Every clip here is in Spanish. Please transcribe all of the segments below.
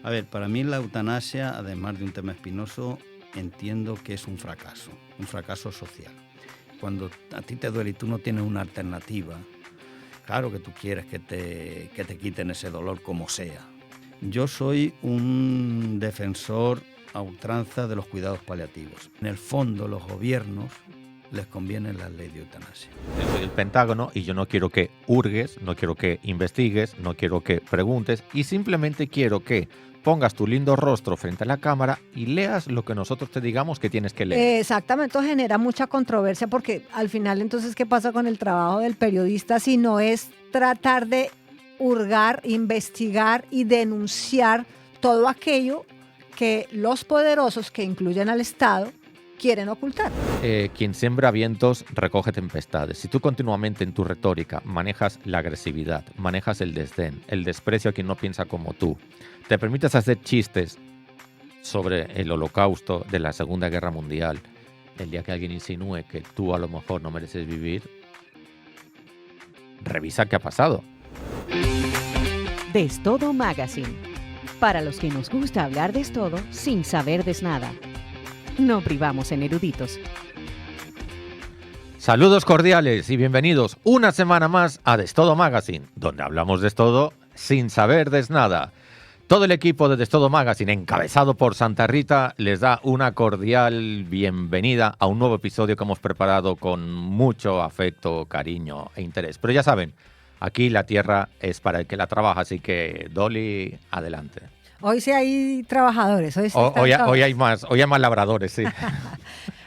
A ver, para mí la eutanasia, además de un tema espinoso, entiendo que es un fracaso social. Cuando a ti te duele y tú no tienes una alternativa, claro que tú quieres que te quiten ese dolor como sea. Yo soy un defensor a ultranza de los cuidados paliativos. En el fondo, los gobiernos les conviene la ley de eutanasia. Yo soy el Pentágono y yo no quiero que hurgues, no quiero que investigues, no quiero que preguntes y simplemente quiero que pongas tu lindo rostro frente a la cámara y leas lo que nosotros te digamos que tienes que leer. Exactamente, esto genera mucha controversia porque al final entonces, ¿qué pasa con el trabajo del periodista si no es tratar de hurgar, investigar y denunciar todo aquello que los poderosos, que incluyen al Estado, quieren ocultar? Quien siembra vientos recoge tempestades. Si tú continuamente en tu retórica manejas la agresividad, manejas el desdén, el desprecio a quien no piensa como tú, te permites hacer chistes sobre el holocausto de la Segunda Guerra Mundial, el día que alguien insinúe que tú a lo mejor no mereces vivir, revisa qué ha pasado. Destodo Magazine. Para los que nos gusta hablar de todo sin saber de nada. No privamos en eruditos. Saludos cordiales y bienvenidos una semana más a Destodo Magazine, donde hablamos de todo sin saber de nada. Todo el equipo de Destodo Magazine, encabezado por Santa Rita, les da una cordial bienvenida a un nuevo episodio que hemos preparado con mucho afecto, cariño e interés. Pero ya saben, aquí la tierra es para el que la trabaja, así que Dolly, adelante. Hoy sí hay trabajadores. Hoy hay más labradores, sí.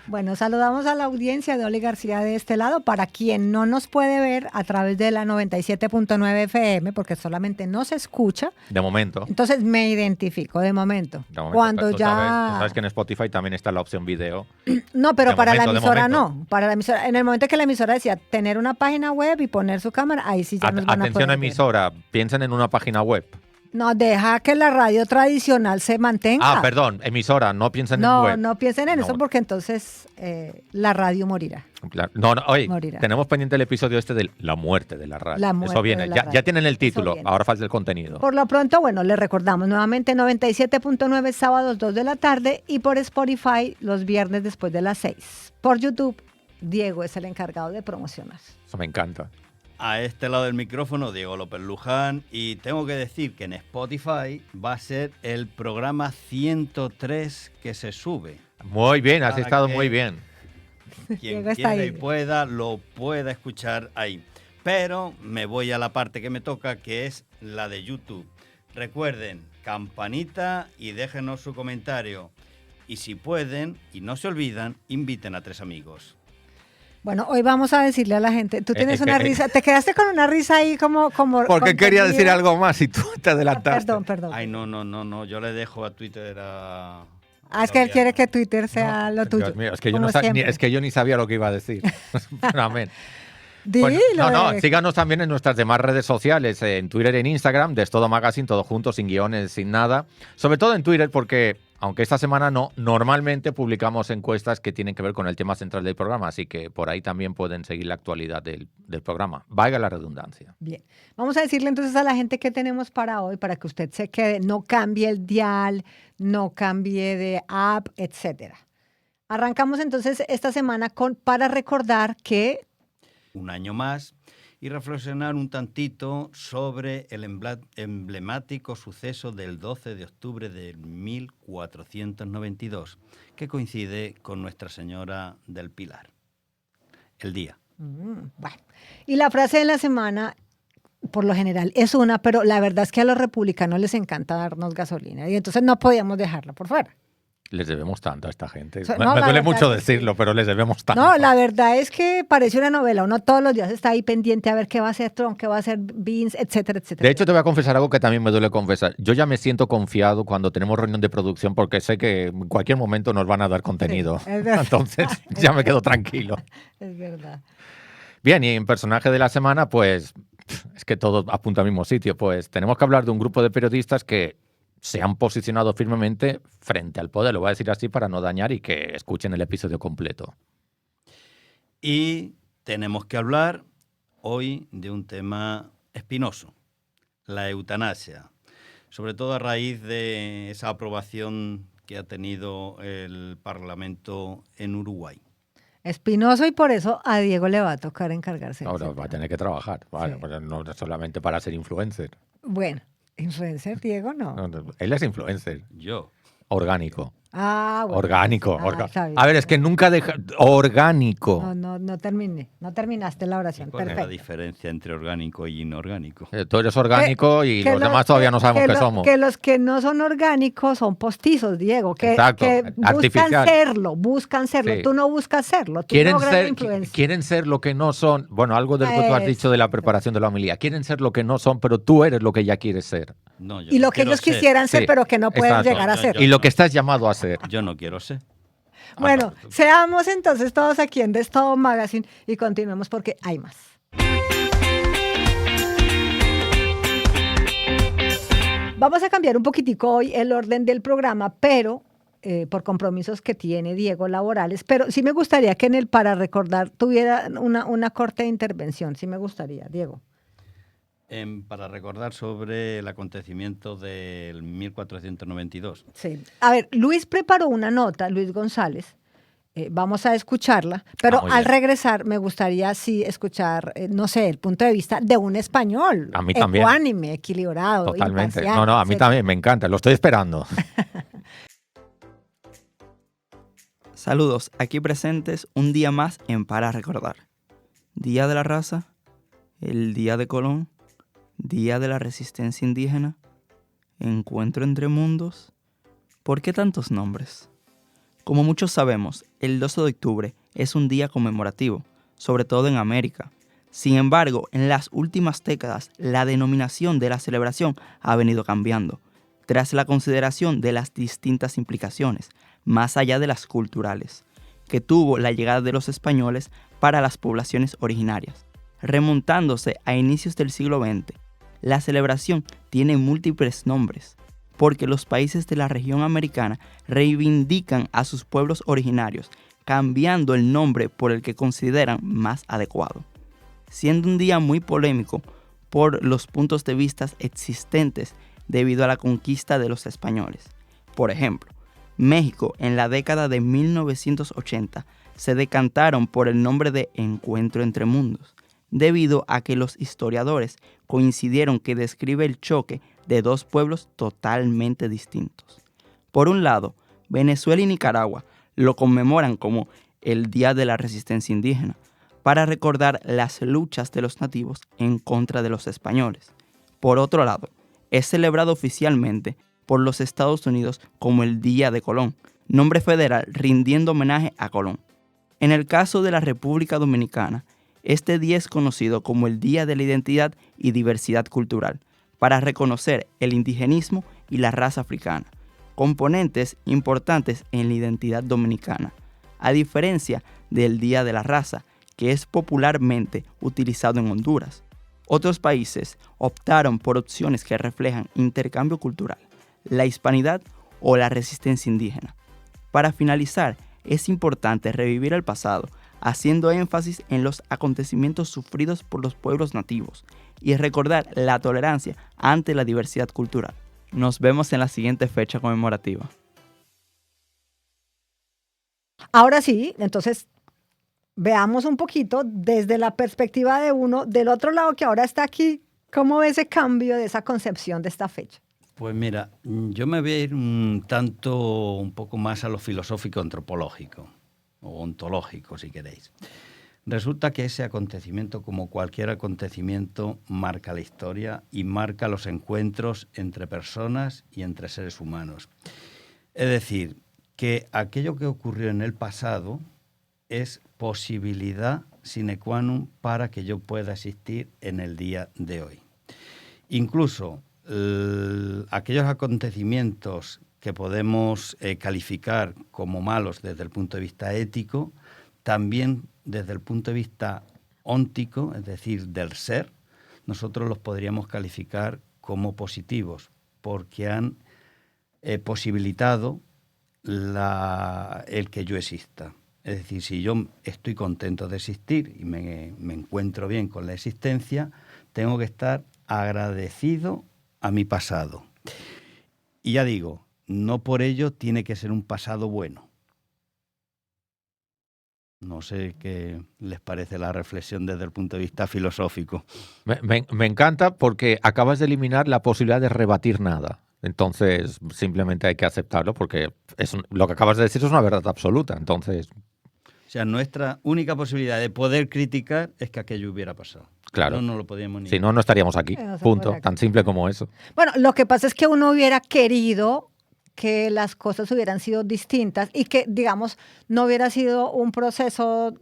Bueno, saludamos a la audiencia de Oli García de este lado. Para quien no nos puede ver a través de la 97.9 FM, porque solamente nos escucha. De momento. Entonces me identifico, de momento. Cuando tú sabes que en Spotify también está la opción video. No, pero para la emisora no. no. Para la emisora, en el momento que la emisora decía tener una página web y poner su cámara, ahí sí ya nos van a poder Atención ver. emisora, piensen en una página web. No, deja que la radio tradicional se mantenga. Perdón, emisora, no piensen en web. No piensen en eso porque entonces la radio morirá. Claro. Oye, morirá. Tenemos pendiente el episodio de la muerte de la radio. La muerte eso viene, de la ya, radio. ya tienen el título, Eso viene. ahora falta el contenido. Por lo pronto, bueno, les recordamos nuevamente 97.9 sábados 2 de la tarde y por Spotify los viernes después de las 6. Por YouTube, Diego es el encargado de promocionar. Eso me encanta. A este lado del micrófono, Diego López Luján, y tengo que decir que en Spotify va a ser el programa 103 que se sube. Muy bien, has Para estado que muy bien. Quien Diego está quiera ahí. y pueda, lo pueda escuchar ahí. Pero me voy a la parte que me toca, que es la de YouTube. Recuerden, campanita y déjenos su comentario. Y si pueden, y no se olvidan, inviten a 3 amigos. Bueno, hoy vamos a decirle a la gente, tú tienes una risa, te quedaste con una risa ahí como Porque quería decir algo más y tú te adelantaste. Perdón. Ay, no, yo le dejo a Twitter a... Es que él quiere que Twitter sea lo tuyo. Dios mío, es que, yo ni sabía lo que iba a decir. Amén. Dilo. Síganos también en nuestras demás redes sociales, en Twitter y en Instagram, Destodo Magazine, todo junto, sin guiones, sin nada. Sobre todo en Twitter, porque aunque esta semana no, normalmente publicamos encuestas que tienen que ver con el tema central del programa, así que por ahí también pueden seguir la actualidad del programa. Valga la redundancia. Bien, vamos a decirle entonces a la gente qué tenemos para hoy, para que usted se quede, no cambie el dial, no cambie de app, etcétera. Arrancamos entonces esta semana para recordar que un año más y reflexionar un tantito sobre el emblemático suceso del 12 de octubre de 1492, que coincide con Nuestra Señora del Pilar. El día. Bueno, y la frase de la semana, por lo general, es una, pero la verdad es que a los republicanos les encanta darnos gasolina y entonces no podíamos dejarla por fuera. Les debemos tanto a esta gente. No, me duele mucho decirlo, pero les debemos tanto. No, la verdad es que parece una novela. Uno todos los días está ahí pendiente a ver qué va a hacer Trump, qué va a hacer Vince, etcétera, etcétera. De hecho, te voy a confesar algo que también me duele confesar. Yo ya me siento confiado cuando tenemos reunión de producción porque sé que en cualquier momento nos van a dar contenido. Sí, es verdad. Entonces, ya me quedo tranquilo. Es verdad. Bien, y en personaje de la semana, pues, es que todo apunta al mismo sitio. Pues tenemos que hablar de un grupo de periodistas que se han posicionado firmemente frente al poder. Lo voy a decir así para no dañar y que escuchen el episodio completo. Y tenemos que hablar hoy de un tema espinoso, la eutanasia. sobre todo a raíz de esa aprobación que ha tenido el Parlamento en Uruguay. Espinoso, y por eso a Diego le va a tocar encargarse de Ahora ese va a tema. tener que trabajar, vale, Sí. pues no solamente para ser influencer. Bueno, influencer, Diego, no. Él es influencer, Yo. orgánico. Ah, bueno. Orgánico. Está bien. A ver, es que nunca deja... Orgánico. No terminé. No terminaste la oración. ¿Cuál es la Perfecto. diferencia entre orgánico y inorgánico? Tú eres orgánico y los demás todavía no sabemos qué somos. Que los que no son orgánicos son postizos, Diego. Exacto, Que buscan artificial. buscan serlo. Sí. Tú no buscas serlo. Tú logras influencia. Quieren ser lo que no son. Bueno, algo de lo que tú has dicho de la preparación de la homilía. Quieren ser lo que no son, pero tú eres lo que ya quieres ser. No, yo Y no lo que quiero ellos ser. quisieran ser, Sí, pero que no pueden exacto. llegar a ser. Y lo que estás llamado a ser. Yo no quiero ser. Bueno, seamos entonces todos aquí en Des Todo Magazine y continuemos porque hay más. Vamos a cambiar un poquitico hoy el orden del programa, pero por compromisos que tiene Diego laborales, pero sí me gustaría que en el Para Recordar tuviera una corta intervención, sí me gustaría, Diego. Para recordar sobre el acontecimiento del 1492. Sí. A ver, Luis preparó una nota, Luis González. Vamos a escucharla, pero muy al bien. regresar me gustaría sí escuchar, no sé, el punto de vista de un español. A mí también. Ecuánime, equilibrado, Totalmente. imparcial, No, a mí etcétera. también me encanta. Lo estoy esperando. Saludos, aquí presentes un día más en Para Recordar. Día de la Raza, el Día de Colón, Día de la Resistencia Indígena, Encuentro entre Mundos. ¿Por qué tantos nombres? Como muchos sabemos, el 12 de octubre es un día conmemorativo, sobre todo en América. Sin embargo, en las últimas décadas, la denominación de la celebración ha venido cambiando, tras la consideración de las distintas implicaciones, más allá de las culturales, que tuvo la llegada de los españoles para las poblaciones originarias. Remontándose a inicios del siglo XX, la celebración tiene múltiples nombres, porque los países de la región americana reivindican a sus pueblos originarios, cambiando el nombre por el que consideran más adecuado. Siendo un día muy polémico por los puntos de vista existentes debido a la conquista de los españoles. Por ejemplo, México en la década de 1980 se decantaron por el nombre de Encuentro entre Mundos, debido a que los historiadores coincidieron que describe el choque de dos pueblos totalmente distintos. Por un lado, Venezuela y Nicaragua lo conmemoran como el Día de la Resistencia Indígena, para recordar las luchas de los nativos en contra de los españoles. Por otro lado, es celebrado oficialmente por los Estados Unidos como el Día de Colón, nombre federal rindiendo homenaje a Colón. En el caso de la República Dominicana, este día es conocido como el Día de la Identidad y Diversidad Cultural, para reconocer el indigenismo y la raza africana, componentes importantes en la identidad dominicana, a diferencia del Día de la Raza, que es popularmente utilizado en Honduras. Otros países optaron por opciones que reflejan intercambio cultural, la hispanidad o la resistencia indígena. Para finalizar, es importante revivir el pasado, haciendo énfasis en los acontecimientos sufridos por los pueblos nativos y recordar la tolerancia ante la diversidad cultural. Nos vemos en la siguiente fecha conmemorativa. Ahora sí, entonces veamos un poquito desde la perspectiva de uno, del otro lado que ahora está aquí, ¿cómo ve ese cambio de esa concepción de esta fecha? Pues mira, yo me voy a ir un poco más a lo filosófico antropológico, o ontológico si queréis. Resulta que ese acontecimiento, como cualquier acontecimiento, marca la historia y marca los encuentros entre personas y entre seres humanos. Es decir, que aquello que ocurrió en el pasado es posibilidad sine qua non para que yo pueda existir en el día de hoy. Incluso aquellos acontecimientos que podemos calificar como malos desde el punto de vista ético, también desde el punto de vista óntico, es decir, del ser, nosotros los podríamos calificar como positivos, porque han posibilitado el que yo exista. Es decir, si yo estoy contento de existir y me encuentro bien con la existencia, tengo que estar agradecido a mi pasado. Y ya digo, no por ello tiene que ser un pasado bueno. No sé qué les parece la reflexión desde el punto de vista filosófico. Me encanta porque acabas de eliminar la posibilidad de rebatir nada. Entonces, simplemente hay que aceptarlo porque lo que acabas de decir es una verdad absoluta. Entonces, O sea, nuestra única posibilidad de poder criticar es que aquello hubiera pasado. claro. No lo podíamos ni... Si no, no estaríamos aquí. No se Punto. fuera Tan aquí. simple como eso. Bueno, lo que pasa es que uno hubiera querido que las cosas hubieran sido distintas y que, digamos, no hubiera sido un proceso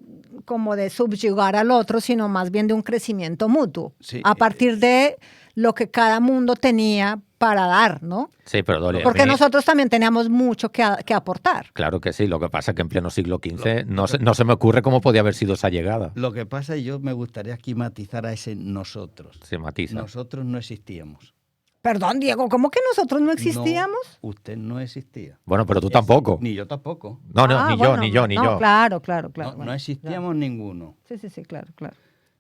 como de subyugar al otro, sino más bien de un crecimiento mutuo, Sí. a partir de lo que cada mundo tenía para dar, ¿no? Sí, pero Dori, a Porque mí- nosotros también teníamos mucho que aportar. Claro que sí. Lo que pasa es que en pleno siglo XV no se me ocurre cómo podía haber sido esa llegada. Lo que pasa, y yo me gustaría aquí matizar a ese nosotros. Se matiza. Nosotros no existíamos. Perdón, Diego, ¿cómo que nosotros no existíamos? No, usted no existía. Bueno, pero tú tampoco. Ni yo tampoco. No, no, Ah, ni bueno, ni no, yo. Claro, claro. No, Bueno, no existíamos ninguno. Sí, claro.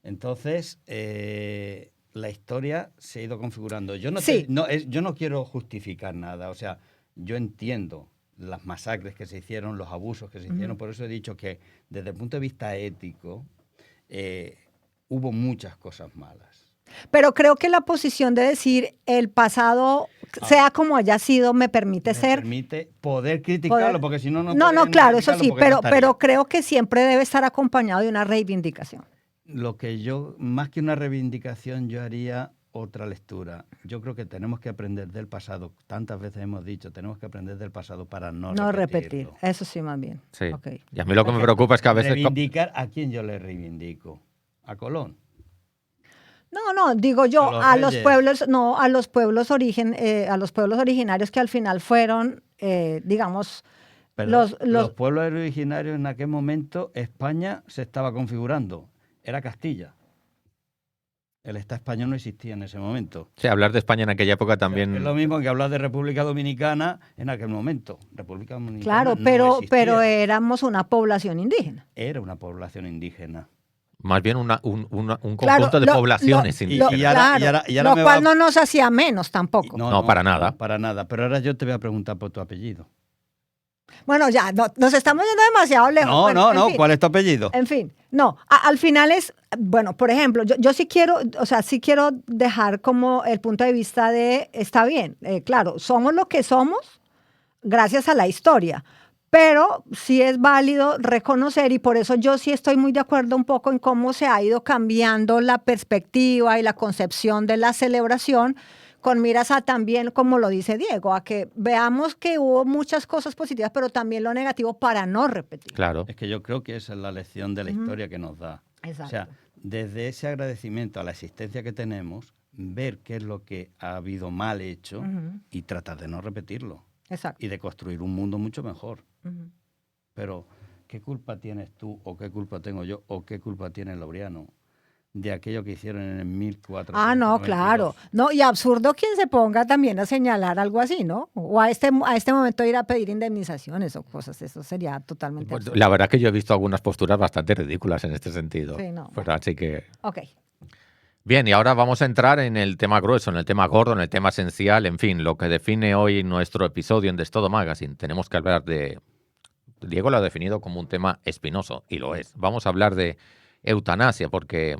Entonces, la historia se ha ido configurando. Yo Sí. yo no quiero justificar nada. O sea, yo entiendo las masacres que se hicieron, los abusos que se hicieron. Por eso he dicho que desde el punto de vista ético hubo muchas cosas malas. Pero creo que la posición de decir el pasado, sea como haya sido, me permite Me ser. permite poder criticarlo, porque si no, no No, podría claro, eso criticarlo sí, porque no estaría. pero creo que siempre debe estar acompañado de una reivindicación. Lo que yo, más que una reivindicación, yo haría otra lectura. Yo creo que tenemos que aprender del pasado. Tantas veces hemos dicho, tenemos que aprender del pasado para no repetir. repetirlo. Eso sí, más bien. Sí. Ok. Y a mí lo que me preocupa es que a veces... Reivindicar, ¿a quién yo le reivindico? ¿A Colón? No, digo yo, A los a los reyes. pueblos, no, a los pueblos originarios que al final fueron, digamos, Pero los los pueblos originarios en aquel momento, España se estaba configurando. Era Castilla. El Estado español no existía en ese momento. Sí, hablar de España en aquella época también... Es lo mismo que hablar de República Dominicana en aquel momento. República Dominicana claro, no pero existía. éramos una población indígena. Era una población indígena. Más bien un conjunto Claro, de poblaciones indígenas. y ahora lo me cual va- no nos hacía menos tampoco. No, para nada. Para nada. Pero ahora yo te voy a preguntar por tu apellido. Bueno, ya, nos estamos yendo demasiado lejos. Bueno, en fin. ¿Cuál es tu apellido? En fin, no, al final es, bueno, por ejemplo, yo sí quiero, o sea, sí quiero dejar como el punto de vista de, está bien, claro, somos lo que somos gracias a la historia, pero sí es válido reconocer, y por eso yo sí estoy muy de acuerdo un poco en cómo se ha ido cambiando la perspectiva y la concepción de la celebración, con miras a también, como lo dice Diego, a que veamos que hubo muchas cosas positivas, pero también lo negativo para no repetir. Claro. Es que yo creo que esa es la lección de la historia que nos da. Exacto. O sea, desde ese agradecimiento a la existencia que tenemos, ver qué es lo que ha habido mal hecho y tratar de no repetirlo. Exacto. Y de construir un mundo mucho mejor. Ujú. Pero, ¿qué culpa tienes tú, o qué culpa tengo yo, o qué culpa tiene Laureano de aquello que hicieron en el 1492? Ah, no, claro. No, y absurdo quien se ponga también a señalar algo así, ¿no? O a este momento ir a pedir indemnizaciones o cosas, eso sería totalmente Pues, absurdo. la verdad que yo he visto algunas posturas bastante ridículas en este sentido. Sí, no. Pues así que... Ok. Bien, y ahora vamos a entrar en el tema grueso, en el tema gordo, en el tema esencial, en fin, lo que define hoy nuestro episodio en Destodo Magazine. Tenemos que hablar de... Diego lo ha definido como un tema espinoso, y lo es. Vamos a hablar de eutanasia, porque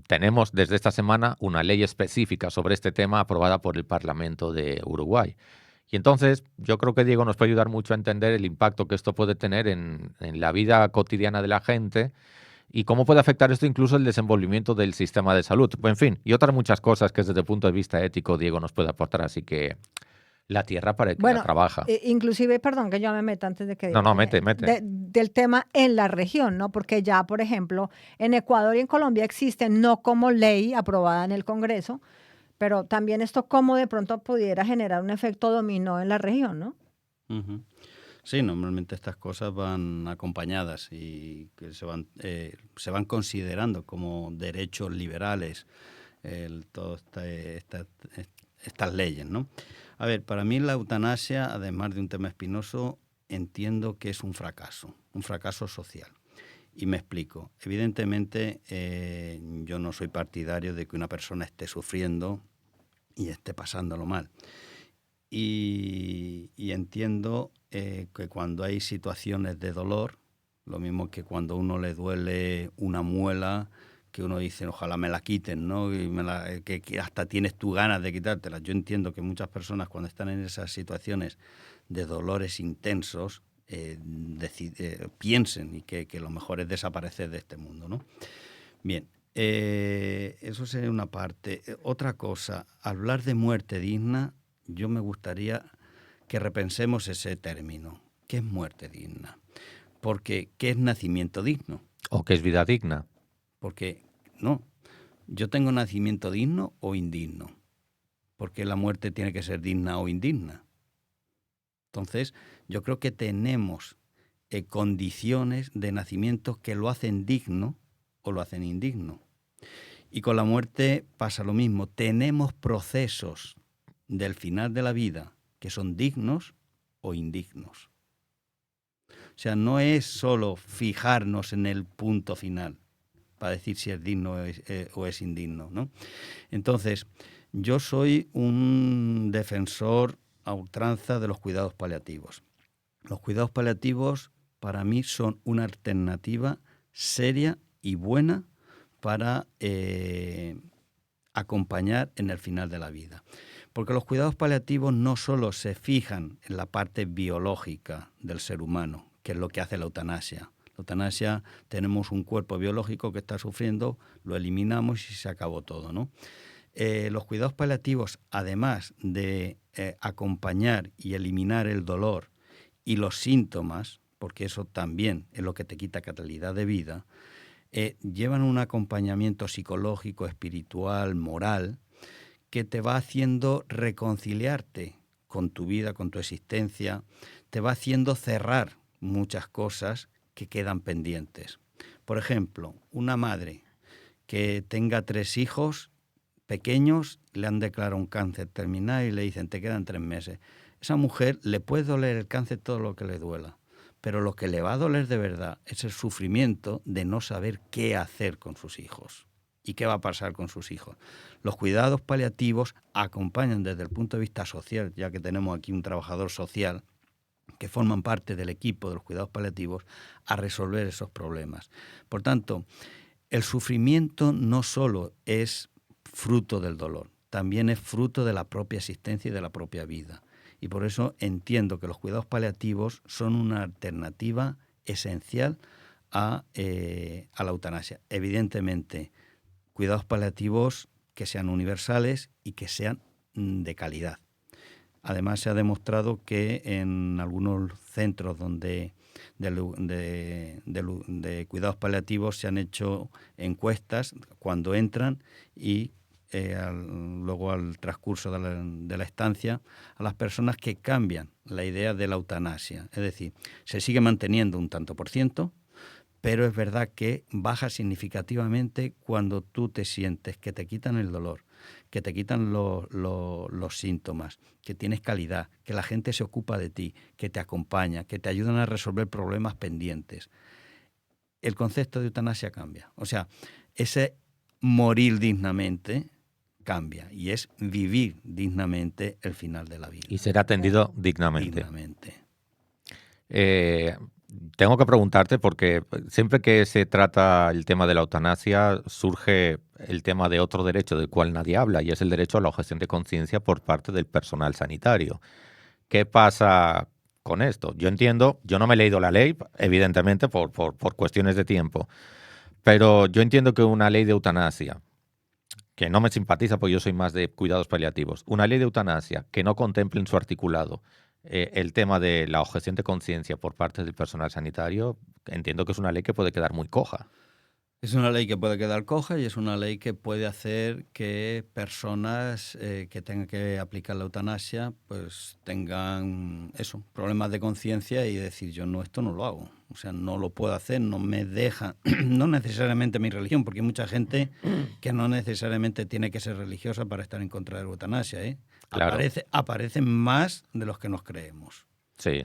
tenemos desde esta semana una ley específica sobre este tema aprobada por el Parlamento de Uruguay. Y entonces yo creo que Diego nos puede ayudar mucho a entender el impacto que esto puede tener en la vida cotidiana de la gente y cómo puede afectar esto incluso el desenvolvimiento del sistema de salud. En fin, y otras muchas cosas que desde el punto de vista ético Diego nos puede aportar. Así que la tierra para el que la trabaja. Inclusive, perdón que yo me meta antes de que... No, mete. Del tema en la región, ¿no? Porque ya, por ejemplo, en Ecuador y en Colombia existen, no como ley aprobada en el Congreso, pero también esto como de pronto pudiera generar un efecto dominó en la región, ¿no? Ujú. Sí, normalmente estas cosas van acompañadas y que se van considerando como derechos liberales todas estas leyes, ¿no? A ver, para mí la eutanasia, además de un tema espinoso, entiendo que es un fracaso social. Y me explico. Evidentemente, yo no soy partidario de que una persona esté sufriendo y esté pasándolo mal. y entiendo que cuando hay situaciones de dolor, lo mismo que cuando a uno le duele una muela, que uno dice, ojalá me la quiten, ¿no? Y que hasta tienes tú ganas de quitártela. Yo entiendo que muchas personas cuando están en esas situaciones de dolores intensos, piensen y que lo mejor es desaparecer de este mundo, ¿no? Bien, eso sería una parte. Otra cosa, hablar de muerte digna, yo me gustaría que repensemos ese término. ¿Qué es muerte digna? Porque, ¿qué es nacimiento digno? ¿O qué es vida digna? Porque, no, yo tengo nacimiento digno o indigno. Porque la muerte tiene que ser digna o indigna. Entonces, yo creo que tenemos condiciones de nacimiento que lo hacen digno o lo hacen indigno. Y con la muerte pasa lo mismo. Tenemos procesos del final de la vida que son dignos o indignos. O sea, no es solo fijarnos en el punto final para decir si es digno o es indigno, ¿no? Entonces, yo soy un defensor a ultranza de los cuidados paliativos. Los cuidados paliativos para mí son una alternativa seria y buena para acompañar en el final de la vida. Porque los cuidados paliativos no solo se fijan en la parte biológica del ser humano, que es lo que hace la eutanasia. La eutanasia, tenemos un cuerpo biológico que está sufriendo, lo eliminamos y se acabó todo, ¿no? Los cuidados paliativos, además de acompañar y eliminar el dolor y los síntomas, porque eso también es lo que te quita calidad de vida, llevan un acompañamiento psicológico, espiritual, moral, que te va haciendo reconciliarte con tu vida, con tu existencia, te va haciendo cerrar muchas cosas que quedan pendientes. Por ejemplo, una madre que tenga 3 hijos pequeños, le han declarado un cáncer terminal y le dicen, te quedan 3 meses. Esa mujer le puede doler el cáncer todo lo que le duela, pero lo que le va a doler de verdad es el sufrimiento de no saber qué hacer con sus hijos y qué va a pasar con sus hijos. Los cuidados paliativos acompañan desde el punto de vista social, ya que tenemos aquí un trabajador social que forman parte del equipo de los cuidados paliativos, a resolver esos problemas. Por tanto, el sufrimiento no solo es fruto del dolor, también es fruto de la propia existencia y de la propia vida. Y por eso entiendo que los cuidados paliativos son una alternativa esencial a la eutanasia. Evidentemente, cuidados paliativos que sean universales y que sean de calidad. Además, se ha demostrado que en algunos centros de cuidados paliativos se han hecho encuestas cuando entran y luego al transcurso de la estancia a las personas que cambian la idea de la eutanasia. Es decir, se sigue manteniendo un tanto por ciento, pero es verdad que baja significativamente cuando tú te sientes que te quitan el dolor, que te quitan los síntomas, que tienes calidad, que la gente se ocupa de ti, que te acompaña, que te ayudan a resolver problemas pendientes. El concepto de eutanasia cambia. O sea, ese morir dignamente cambia y es vivir dignamente el final de la vida. Y ser atendido dignamente. Dignamente. Tengo que preguntarte porque siempre que se trata el tema de la eutanasia surge el tema de otro derecho del cual nadie habla y es el derecho a la objeción de conciencia por parte del personal sanitario. ¿Qué pasa con esto? Yo entiendo, yo no me he leído la ley, evidentemente por cuestiones de tiempo, pero yo entiendo que una ley de eutanasia, que no me simpatiza porque yo soy más de cuidados paliativos, una ley de eutanasia que no contemple en su articulado el tema de la objeción de conciencia por parte del personal sanitario, entiendo que es una ley que puede quedar muy coja. Es una ley que puede quedar coja y es una ley que puede hacer que personas que tengan que aplicar la eutanasia pues tengan problemas de conciencia y decir yo esto no lo hago. O sea, no lo puedo hacer, no me deja, no necesariamente mi religión, porque hay mucha gente que no necesariamente tiene que ser religiosa para estar en contra de la eutanasia, ¿eh? Claro. Aparecen más de los que nos creemos. Sí,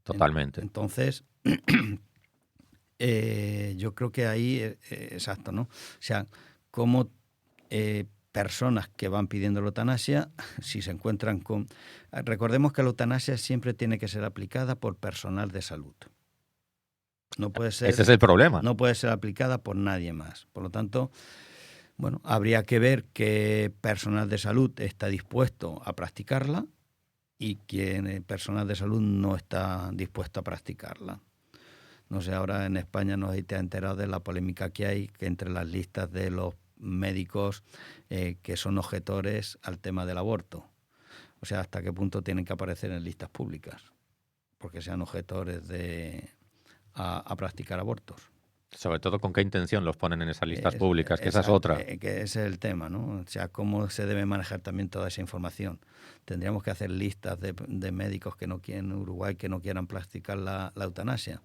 totalmente. Entonces, yo creo que ahí, exacto, ¿no? O sea, cómo personas que van pidiendo la eutanasia, si se encuentran con... Recordemos que la eutanasia siempre tiene que ser aplicada por personal de salud. No puede ser, Ese es el problema. no puede ser aplicada por nadie más. Por lo tanto, bueno, habría que ver qué personal de salud está dispuesto a practicarla y quién personal de salud no está dispuesto a practicarla. No sé, ahora en España no sé si te has enterado de la polémica que hay que entre las listas de los médicos que son objetores al tema del aborto. O sea, hasta qué punto tienen que aparecer en listas públicas, porque sean objetores a practicar abortos. Sobre todo con qué intención los ponen en esas listas públicas, que esa es otra. Que ese es el tema, ¿no? O sea, cómo se debe manejar también toda esa información. Tendríamos que hacer listas de médicos que no quieren en Uruguay, que no quieran practicar la eutanasia.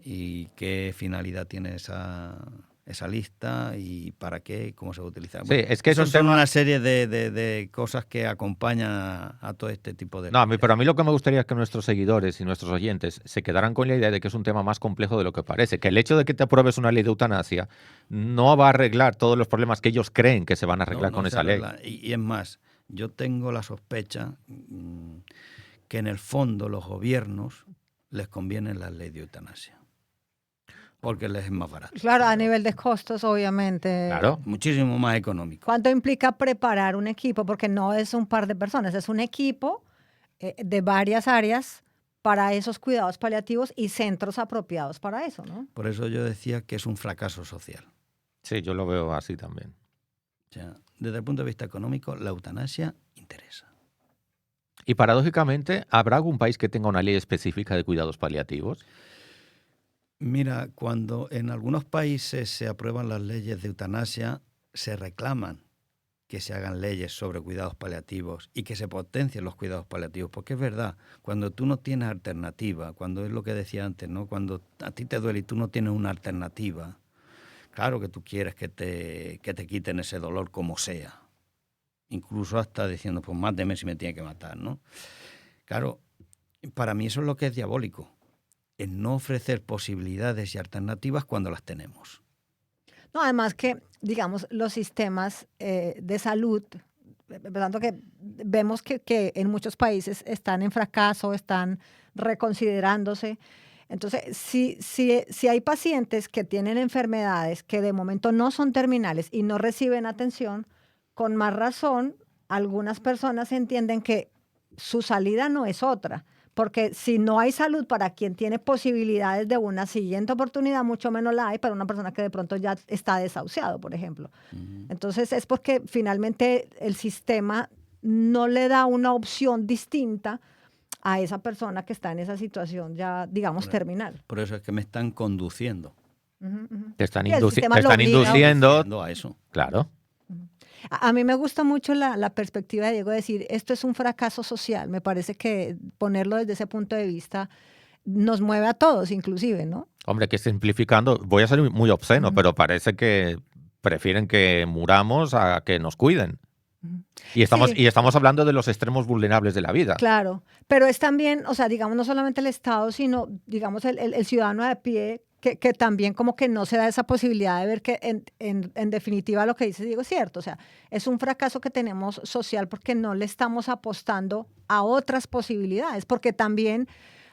¿Y qué finalidad tiene esa lista y para qué y cómo se va a utilizar? Sí, es que eso es un son tema... una serie de cosas que acompañan a todo este tipo de... No, pero a mí lo que me gustaría es que nuestros seguidores y nuestros oyentes se quedaran con la idea de que es un tema más complejo de lo que parece, que el hecho de que te apruebes una ley de eutanasia no va a arreglar todos los problemas que ellos creen que se van a arreglar con esa ley. Y es más, yo tengo la sospecha que en el fondo los gobiernos les conviene la ley de eutanasia. Porque les es más barato. Claro, a nivel de costos, obviamente. Claro. Muchísimo más económico. ¿Cuánto implica preparar un equipo? Porque no es un par de personas, es un equipo de varias áreas para esos cuidados paliativos y centros apropiados para eso, ¿no? Por eso yo decía que es un fracaso social. Sí, yo lo veo así también. O sea, desde el punto de vista económico, la eutanasia interesa. Y paradójicamente, ¿habrá algún país que tenga una ley específica de cuidados paliativos? Mira, cuando en algunos países se aprueban las leyes de eutanasia, se reclaman que se hagan leyes sobre cuidados paliativos y que se potencien los cuidados paliativos, porque es verdad, cuando tú no tienes alternativa, cuando es lo que decía antes, ¿no? Cuando a ti te duele y tú no tienes una alternativa, claro que tú quieres que te quiten ese dolor como sea, incluso hasta diciendo, pues máteme si me tiene que matar, ¿no? Claro, para mí eso es lo que es diabólico, en no ofrecer posibilidades y alternativas cuando las tenemos. No, además que, digamos, los sistemas de salud, tanto que vemos que en muchos países están en fracaso, están reconsiderándose. Entonces, si hay pacientes que tienen enfermedades que de momento no son terminales y no reciben atención, con más razón, algunas personas entienden que su salida no es otra. Porque si no hay salud para quien tiene posibilidades de una siguiente oportunidad, mucho menos la hay para una persona que de pronto ya está desahuciado, por ejemplo. Uh-huh. Entonces es porque finalmente el sistema no le da una opción distinta a esa persona que está en esa situación ya, digamos, terminal. Por eso es que me están conduciendo. Uh-huh, uh-huh. Te están induciendo a eso. Claro. A mí me gusta mucho la perspectiva de Diego de decir, esto es un fracaso social. Me parece que ponerlo desde ese punto de vista nos mueve a todos, inclusive, ¿no? Hombre, que simplificando, voy a ser muy obsceno, pero parece que prefieren que muramos a que nos cuiden. Y estamos hablando de los extremos vulnerables de la vida. Claro, pero es también, o sea, digamos, no solamente el Estado, sino, digamos, el ciudadano de pie, que también como que no se da esa posibilidad de ver que en definitiva lo que dice Diego es cierto. O sea, es un fracaso que tenemos social porque no le estamos apostando a otras posibilidades, porque también,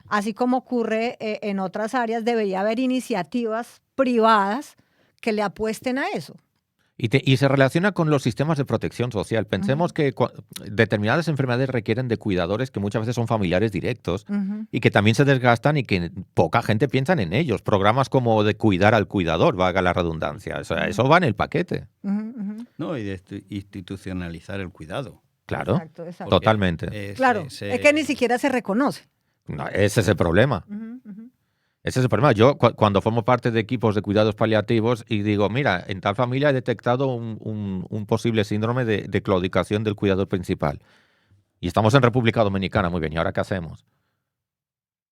así como ocurre en otras áreas, debería haber iniciativas privadas que le apuesten a eso. Y se relaciona con los sistemas de protección social. Pensemos que determinadas enfermedades requieren de cuidadores que muchas veces son familiares directos y que también se desgastan y que poca gente piensa en ellos. Programas como de cuidar al cuidador, valga la redundancia. O sea, eso va en el paquete. No, y de institucionalizar el cuidado. Claro, exacto. Totalmente. Claro, es que ni siquiera se reconoce. No, ese es el problema. Ese es el problema. Yo cuando formo parte de equipos de cuidados paliativos y digo, mira, en tal familia he detectado un posible síndrome de claudicación del cuidador principal. Y estamos en República Dominicana, muy bien, ¿y ahora qué hacemos?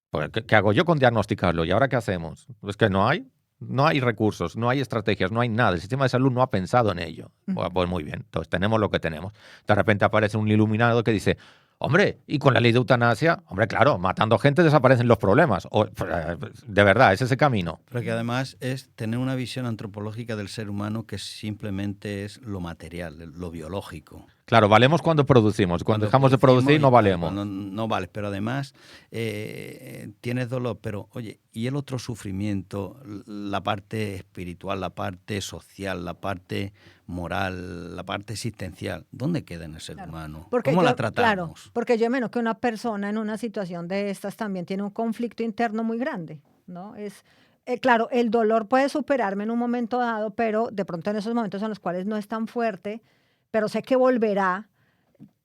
Pues, ¿qué hago yo con diagnosticarlo? ¿Y ahora qué hacemos? Pues que no hay recursos, no hay estrategias, no hay nada. El sistema de salud no ha pensado en ello. Pues muy bien, entonces tenemos lo que tenemos. De repente aparece un iluminado que dice, Hombre, y con la ley de eutanasia, hombre, claro, matando gente desaparecen los problemas. De verdad, es ese camino. Pero que además es tener una visión antropológica del ser humano que simplemente es lo material, lo biológico. Claro, valemos cuando producimos. Cuando dejamos de producir no valemos. No vales, pero además tienes dolor, pero oye, y el otro sufrimiento, la parte espiritual, la parte social, la parte moral, la parte existencial, ¿dónde queda en el ser humano? ¿Cómo la tratamos? Claro, porque yo menos que una persona en una situación de estas también tiene un conflicto interno muy grande, ¿no? Claro, el dolor puede superarme en un momento dado, pero de pronto en esos momentos en los cuales no es tan fuerte, pero sé que volverá.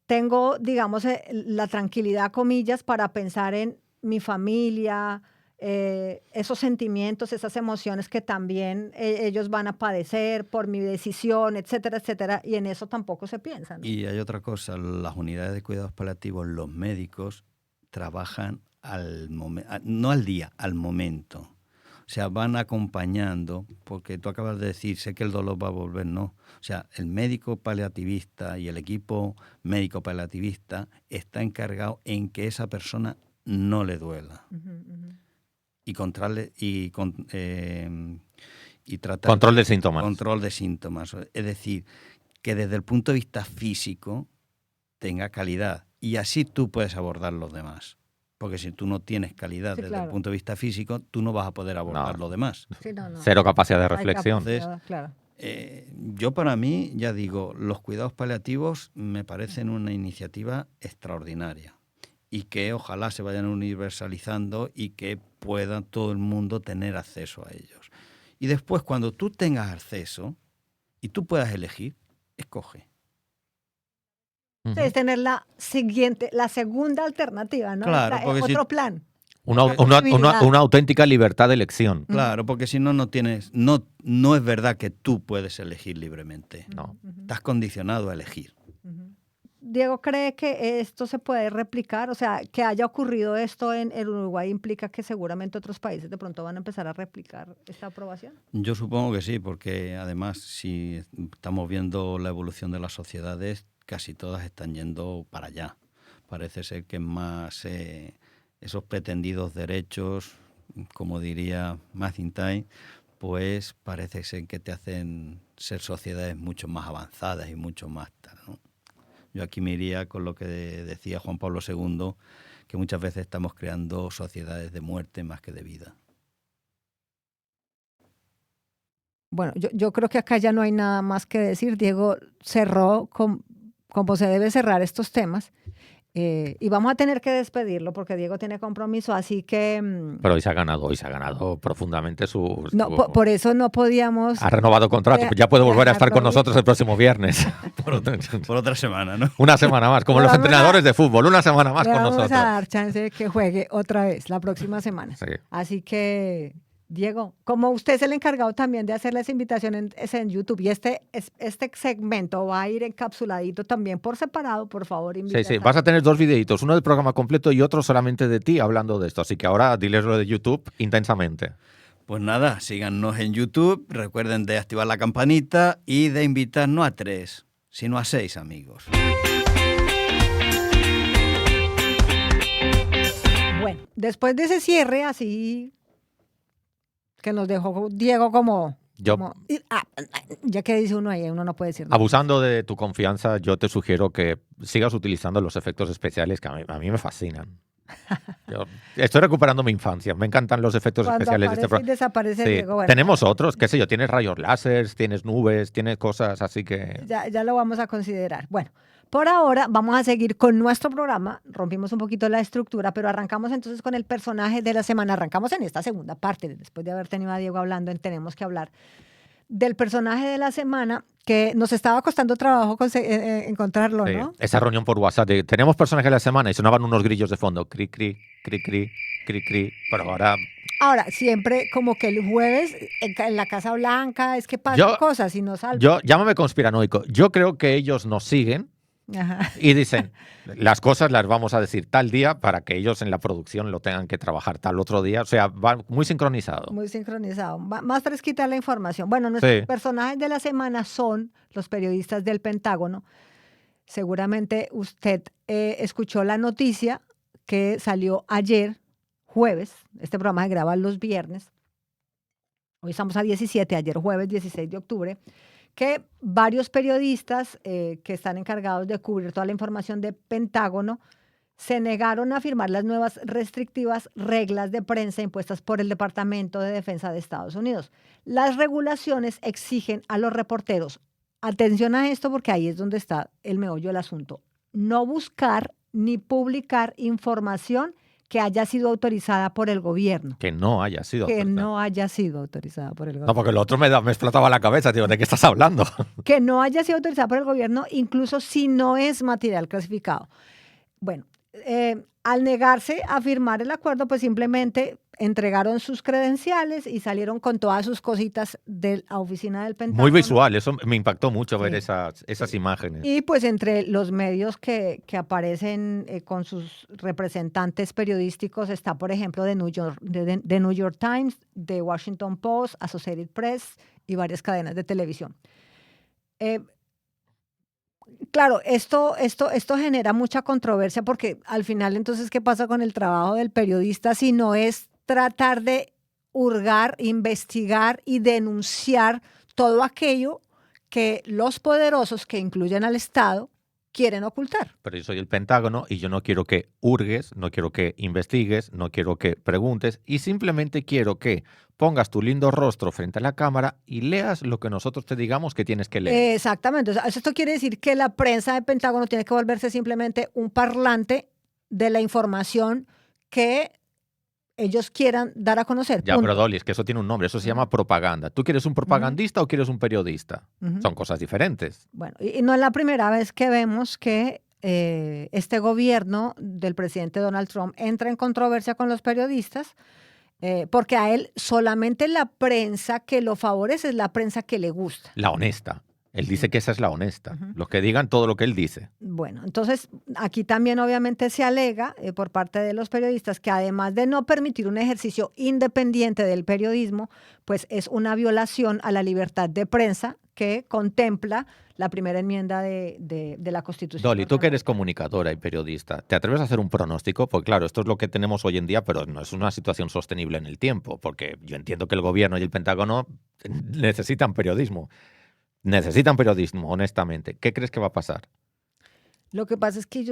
Tengo, digamos, la tranquilidad, comillas, para pensar en mi familia, esos sentimientos, esas emociones que también ellos van a padecer por mi decisión, etcétera, etcétera, y en eso tampoco se piensa, ¿no? Y hay otra cosa, las unidades de cuidados paliativos, los médicos trabajan no al día, al momento. O sea, van acompañando, porque tú acabas de decir, sé que el dolor va a volver, no. O sea, el médico paliativista y el equipo médico paliativista está encargado en que esa persona no le duela. Y tratar Control de síntomas. Control de síntomas. Es decir, que desde el punto de vista físico tenga calidad. Y así tú puedes abordar los demás. Porque si tú no tienes calidad desde el punto de vista físico, tú no vas a poder abordar lo demás. Sí, no. Cero capacidad de reflexión. Entonces, claro. Yo para mí, ya digo, los cuidados paliativos me parecen una iniciativa extraordinaria y que ojalá se vayan universalizando y que pueda todo el mundo tener acceso a ellos. Y después, cuando tú tengas acceso y tú puedas elegir, escoge. Es tener la segunda alternativa, ¿no? Claro, porque otro plan. Una auténtica libertad de elección. Claro, porque si no, no es verdad que tú puedes elegir libremente. No. Estás condicionado a elegir. Diego, ¿cree que esto se puede replicar? O sea, que haya ocurrido esto en el Uruguay implica que seguramente otros países de pronto van a empezar a replicar esta aprobación. Yo supongo que sí, porque además si estamos viendo la evolución de las sociedades, casi todas están yendo para allá. Parece ser que más esos pretendidos derechos, como diría McIntyre, pues parece ser que te hacen ser sociedades mucho más avanzadas y mucho más tal, ¿no? Yo aquí me iría con lo que decía Juan Pablo II, que muchas veces estamos creando sociedades de muerte más que de vida. Bueno, yo creo que acá ya no hay nada más que decir. Diego cerró como se debe cerrar estos temas. Y vamos a tener que despedirlo porque Diego tiene compromiso, así que... Pero hoy se ha ganado profundamente su... No, por eso no podíamos... Ha renovado contrato, ya puede volver a estar con nosotros el próximo viernes. Por otra semana, ¿no? Una semana más, como los entrenadores de fútbol, una semana más con nosotros. Vamos a dar chance de que juegue otra vez la próxima semana. Sí. Así que... Diego, como usted es el encargado también de hacer las invitaciones en YouTube y este segmento va a ir encapsuladito también por separado, por favor, Sí, vas a tener 2 videitos, uno del programa completo y otro solamente de ti hablando de esto. Así que ahora diles lo de YouTube intensamente. Pues nada, síganos en YouTube, recuerden de activar la campanita y de invitar no a 3, sino a 6 amigos. Bueno, después de ese cierre así... que nos dejó Diego ya que dice uno ahí, uno no puede decir nada. Abusando de tu confianza, yo te sugiero que sigas utilizando los efectos especiales que a mí me fascinan. Yo estoy recuperando mi infancia, me encantan los efectos especiales de este programa. Desaparece Sí. Diego. Bueno, tenemos otros, qué sé yo, tienes rayos láser, tienes nubes, tienes cosas, así que... Ya lo vamos a considerar. Bueno, por ahora vamos a seguir con nuestro programa. Rompimos un poquito la estructura, pero arrancamos entonces con el personaje de la semana. Arrancamos en esta segunda parte, después de haber tenido a Diego hablando, tenemos que hablar del personaje de la semana que nos estaba costando trabajo encontrarlo, Sí. ¿no? Esa reunión por WhatsApp de tenemos personaje de la semana y sonaban unos grillos de fondo, cri, cri, cri, cri, cri, cri, pero Ahora, siempre como que el jueves en la Casa Blanca es que pasan cosas y nos salvan. Llámame conspiranoico, yo creo que ellos nos siguen. Ajá. Y dicen, las cosas las vamos a decir tal día para que ellos en la producción lo tengan que trabajar tal otro día. O sea, va muy sincronizado. Muy sincronizado. Más fresquita la información. Bueno, nuestros personajes de la semana son los periodistas del Pentágono. Seguramente usted escuchó la noticia que salió ayer, jueves. Este programa se graba los viernes. Hoy estamos a 17, ayer jueves 16 de octubre, que varios periodistas que están encargados de cubrir toda la información de Pentágono se negaron a firmar las nuevas restrictivas reglas de prensa impuestas por el Departamento de Defensa de Estados Unidos. Las regulaciones exigen a los reporteros, atención a esto porque ahí es donde está el meollo del asunto, no buscar ni publicar información que haya sido autorizada por el gobierno. Que no haya sido Que autorizada. no haya sido autorizada por el gobierno. No, porque el otro me explotaba la cabeza, tío, ¿de qué estás hablando? Que no haya sido autorizada por el gobierno, incluso si no es material clasificado. Bueno, al negarse a firmar el acuerdo, pues simplemente entregaron sus credenciales y salieron con todas sus cositas de la oficina del Pentágono. Muy visual, eso me impactó mucho ver Sí. esas imágenes. Y pues entre los medios que aparecen con sus representantes periodísticos está, por ejemplo, The New York Times, The Washington Post, Associated Press y varias cadenas de televisión. Claro, esto genera mucha controversia porque al final entonces, ¿qué pasa con el trabajo del periodista si no es tratar de hurgar, investigar y denunciar todo aquello que los poderosos, que incluyen al Estado, quieren ocultar? Pero yo soy el Pentágono y yo no quiero que hurgues, no quiero que investigues, no quiero que preguntes y simplemente quiero que pongas tu lindo rostro frente a la cámara y leas lo que nosotros te digamos que tienes que leer. Exactamente. O sea, esto quiere decir que la prensa de Pentágono tiene que volverse simplemente un parlante de la información que ellos quieran dar a conocer. Ya, Punto. pero Dolly, es que eso tiene un nombre, eso se llama propaganda. ¿Tú quieres un propagandista o quieres un periodista? Ujú. Son cosas diferentes. Bueno, y no es la primera vez que vemos que este gobierno del presidente Donald Trump entra en controversia con los periodistas, porque a él solamente la prensa que lo favorece es la prensa que le gusta. La honesta. Él dice que esa es la honesta. Ujú. Los que digan todo lo que él dice. Bueno, entonces aquí también obviamente se alega por parte de los periodistas que además de no permitir un ejercicio independiente del periodismo, pues es una violación a la libertad de prensa que contempla la primera enmienda de la Constitución. Dolly, tú que eres comunicadora y periodista, ¿te atreves a hacer un pronóstico? Pues claro, esto es lo que tenemos hoy en día, pero no es una situación sostenible en el tiempo, porque yo entiendo que el gobierno y el Pentágono necesitan periodismo. Necesitan periodismo, honestamente. ¿Qué crees que va a pasar? Lo que pasa es que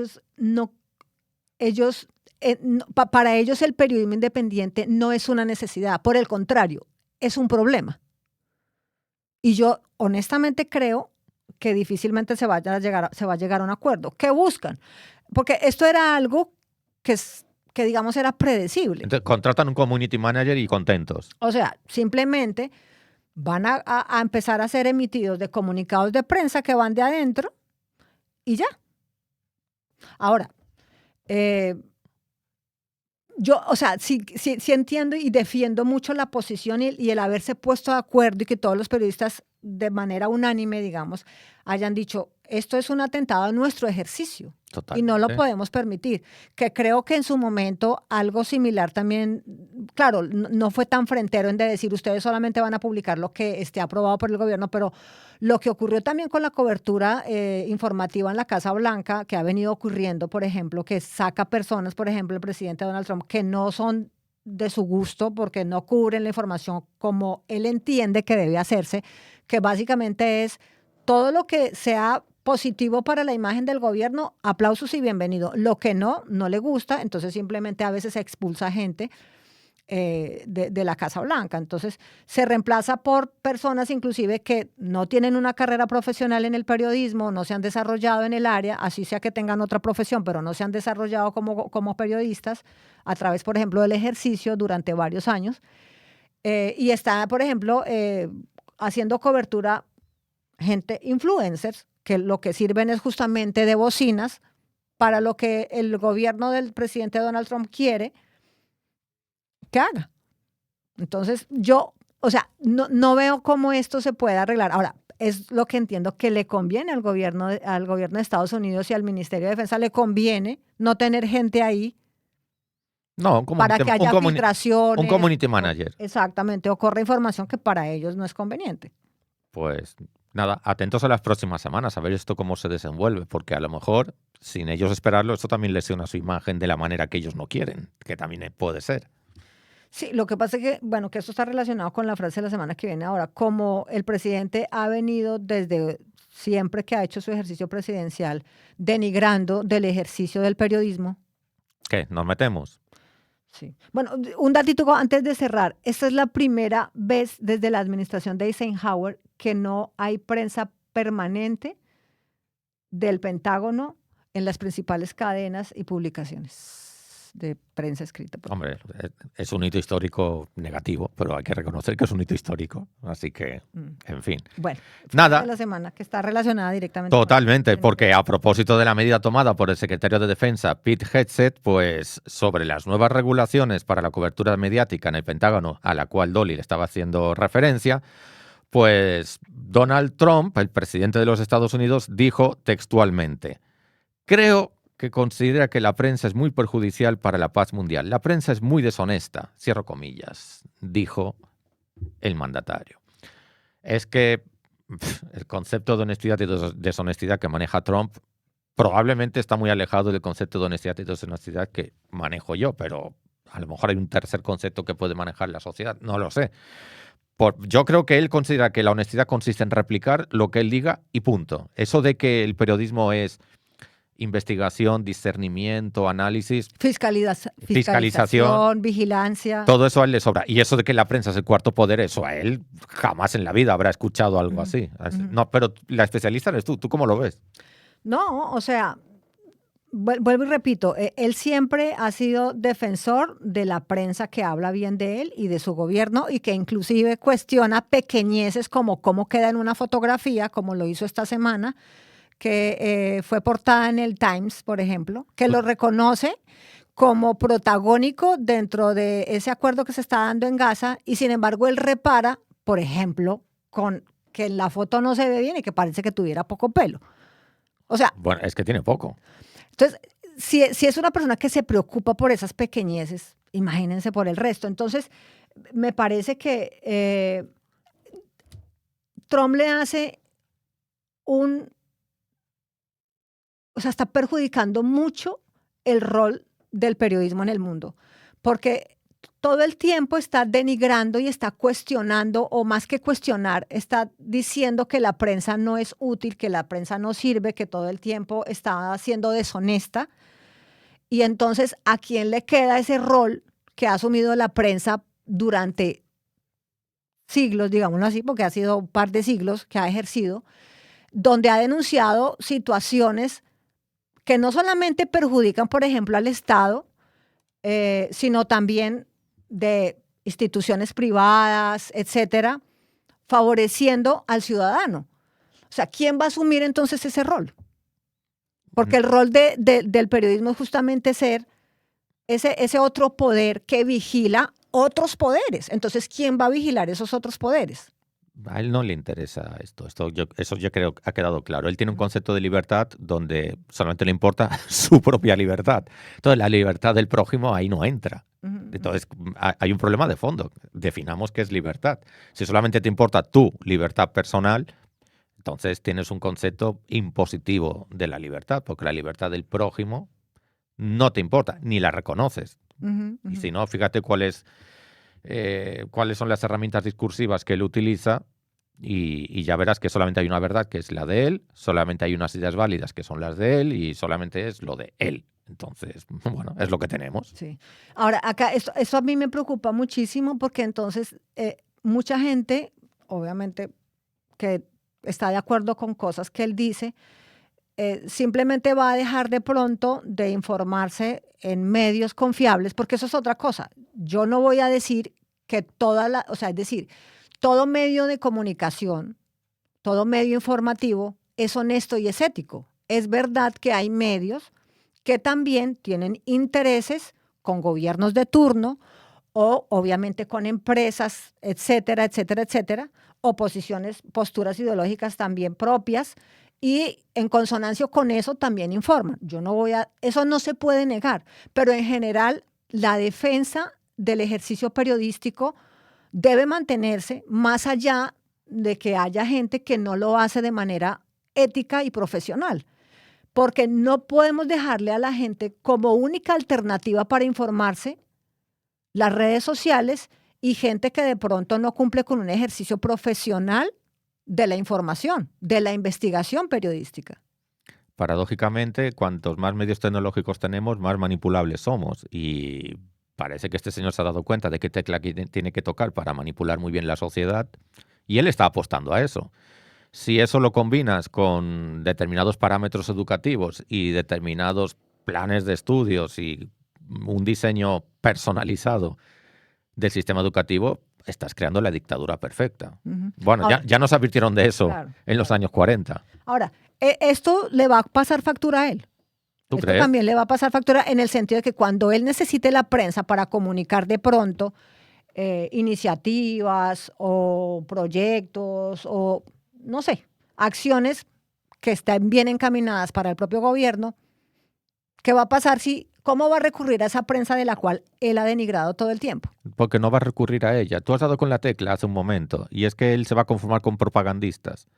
para ellos el periodismo independiente no es una necesidad, por el contrario, es un problema. Y yo honestamente creo que difícilmente se va a llegar a un acuerdo. ¿Qué buscan? Porque esto era algo que digamos era predecible. Entonces, contratan un community manager y contentos. O sea, simplemente van a empezar a ser emitidos de comunicados de prensa que van de adentro y ya. Ahora, yo, o sea, sí entiendo y defiendo mucho la posición y el haberse puesto de acuerdo y que todos los periodistas de manera unánime, digamos, hayan dicho, esto es un atentado a nuestro ejercicio. Total. Y no lo podemos permitir. Que creo que en su momento algo similar también, claro, no fue tan frentero en de decir ustedes solamente van a publicar lo que esté aprobado por el gobierno, pero lo que ocurrió también con la cobertura informativa en la Casa Blanca, que ha venido ocurriendo, por ejemplo, que saca personas, por ejemplo, el presidente Donald Trump, que no son de su gusto porque no cubren la información como él entiende que debe hacerse, que básicamente es todo lo que sea positivo para la imagen del gobierno, aplausos y bienvenido. Lo que no le gusta, entonces simplemente a veces se expulsa gente de la Casa Blanca. Entonces se reemplaza por personas inclusive que no tienen una carrera profesional en el periodismo, no se han desarrollado en el área, así sea que tengan otra profesión, pero no se han desarrollado como periodistas a través, por ejemplo, del ejercicio durante varios años. Y está, por ejemplo, haciendo cobertura gente influencers, que lo que sirven es justamente de bocinas para lo que el gobierno del presidente Donald Trump quiere que haga. Entonces, yo, o sea, no veo cómo esto se puede arreglar. Ahora, es lo que entiendo que le conviene al gobierno de Estados Unidos y al Ministerio de Defensa, le conviene no tener gente ahí. No, para que haya filtraciones. Un community manager. Exactamente, o corre información que para ellos no es conveniente. Pues Nada, atentos a las próximas semanas, a ver esto cómo se desenvuelve, porque a lo mejor, sin ellos esperarlo, esto también lesiona su imagen de la manera que ellos no quieren, que también puede ser. Sí, lo que pasa es que, bueno, que esto está relacionado con la frase de la semana que viene ahora. Como el presidente ha venido desde siempre que ha hecho su ejercicio presidencial denigrando del ejercicio del periodismo. ¿Qué? ¿Nos metemos? Sí. Bueno, un datito antes de cerrar. Esta es la primera vez desde la administración de Eisenhower que no hay prensa permanente del Pentágono en las principales cadenas y publicaciones de prensa escrita. Hombre, es un hito histórico negativo, pero hay que reconocer que es un hito histórico. Así que, en fin. Bueno, nada. De la semana que está relacionada directamente. Totalmente, porque a propósito de la medida tomada por el secretario de Defensa, Pete Hegseth, pues sobre las nuevas regulaciones para la cobertura mediática en el Pentágono, a la cual Dolly le estaba haciendo referencia, pues Donald Trump, el presidente de los Estados Unidos, dijo textualmente: creo que considera que la prensa es muy perjudicial para la paz mundial. La prensa es muy deshonesta, cierro comillas, dijo el mandatario. Es que el concepto de honestidad y deshonestidad que maneja Trump probablemente está muy alejado del concepto de honestidad y deshonestidad que manejo yo, pero a lo mejor hay un tercer concepto que puede manejar la sociedad, no lo sé. Yo creo que él considera que la honestidad consiste en replicar lo que él diga y punto. Eso de que el periodismo es investigación, discernimiento, análisis, fiscalización, vigilancia. Todo eso a él le sobra. Y eso de que la prensa es el cuarto poder, eso a él jamás en la vida habrá escuchado algo así. No, pero la especialista eres tú. ¿Tú cómo lo ves? No, o sea, vuelvo y repito, él siempre ha sido defensor de la prensa que habla bien de él y de su gobierno y que inclusive cuestiona pequeñeces como cómo queda en una fotografía, como lo hizo esta semana, que fue portada en el Times, por ejemplo, que lo reconoce como protagónico dentro de ese acuerdo que se está dando en Gaza y sin embargo él repara, por ejemplo, con que en la foto no se ve bien y que parece que tuviera poco pelo. O sea... Bueno, es que tiene poco. Entonces, si es una persona que se preocupa por esas pequeñeces, imagínense por el resto. Entonces, me parece que Trump le hace o sea, está perjudicando mucho el rol del periodismo en el mundo, porque todo el tiempo está denigrando y está cuestionando, o más que cuestionar, está diciendo que la prensa no es útil, que la prensa no sirve, que todo el tiempo está siendo deshonesta. Y entonces, ¿a quién le queda ese rol que ha asumido la prensa durante siglos, digámoslo así, porque ha sido un par de siglos que ha ejercido, donde ha denunciado situaciones que no solamente perjudican, por ejemplo, al Estado, sino también de instituciones privadas, etcétera, favoreciendo al ciudadano? O sea, ¿quién va a asumir entonces ese rol? Porque el rol del periodismo es justamente ser ese otro poder que vigila otros poderes. Entonces, ¿quién va a vigilar esos otros poderes? A él no le interesa esto. Eso yo creo que ha quedado claro. Él tiene un concepto de libertad donde solamente le importa su propia libertad. Entonces, la libertad del prójimo ahí no entra. Entonces, hay un problema de fondo. Definamos qué es libertad. Si solamente te importa tu libertad personal, entonces tienes un concepto impositivo de la libertad, porque la libertad del prójimo no te importa, ni la reconoces. Y si no, fíjate cuáles son las herramientas discursivas que él utiliza y ya verás que solamente hay una verdad, que es la de él, solamente hay unas ideas válidas, que son las de él, y solamente es lo de él. Entonces, bueno, es lo que tenemos. Sí. Ahora, acá, eso a mí me preocupa muchísimo porque entonces mucha gente, obviamente, que está de acuerdo con cosas que él dice, simplemente va a dejar de pronto de informarse en medios confiables, porque eso es otra cosa. Yo no voy a decir que o sea, es decir, todo medio de comunicación, todo medio informativo es honesto y es ético. Es verdad que hay medios que también tienen intereses con gobiernos de turno o obviamente con empresas, etcétera, etcétera, etcétera, o posturas ideológicas también propias, y en consonancia con eso también informan. Eso no se puede negar, pero en general la defensa del ejercicio periodístico debe mantenerse más allá de que haya gente que no lo hace de manera ética y profesional, porque no podemos dejarle a la gente como única alternativa para informarse las redes sociales y gente que de pronto no cumple con un ejercicio profesional de la información, de la investigación periodística. Paradójicamente, cuantos más medios tecnológicos tenemos, más manipulables somos. Y parece que este señor se ha dado cuenta de qué tecla tiene que tocar para manipular muy bien la sociedad, y él está apostando a eso. Si eso lo combinas con determinados parámetros educativos y determinados planes de estudios y un diseño personalizado del sistema educativo, estás creando la dictadura perfecta. Ujú. Bueno, Ahora, ya nos advirtieron de eso claro, en los años 40. Ahora, esto le va a pasar factura a él. ¿Tú Esto crees? también le va a pasar factura en el sentido de que cuando él necesite la prensa para comunicar de pronto iniciativas o proyectos o, no sé, acciones que estén bien encaminadas para el propio gobierno, ¿qué va a pasar cómo va a recurrir a esa prensa de la cual él ha denigrado todo el tiempo? Porque no va a recurrir a ella. Tú has dado con la tecla hace un momento, y es que él se va a conformar con propagandistas.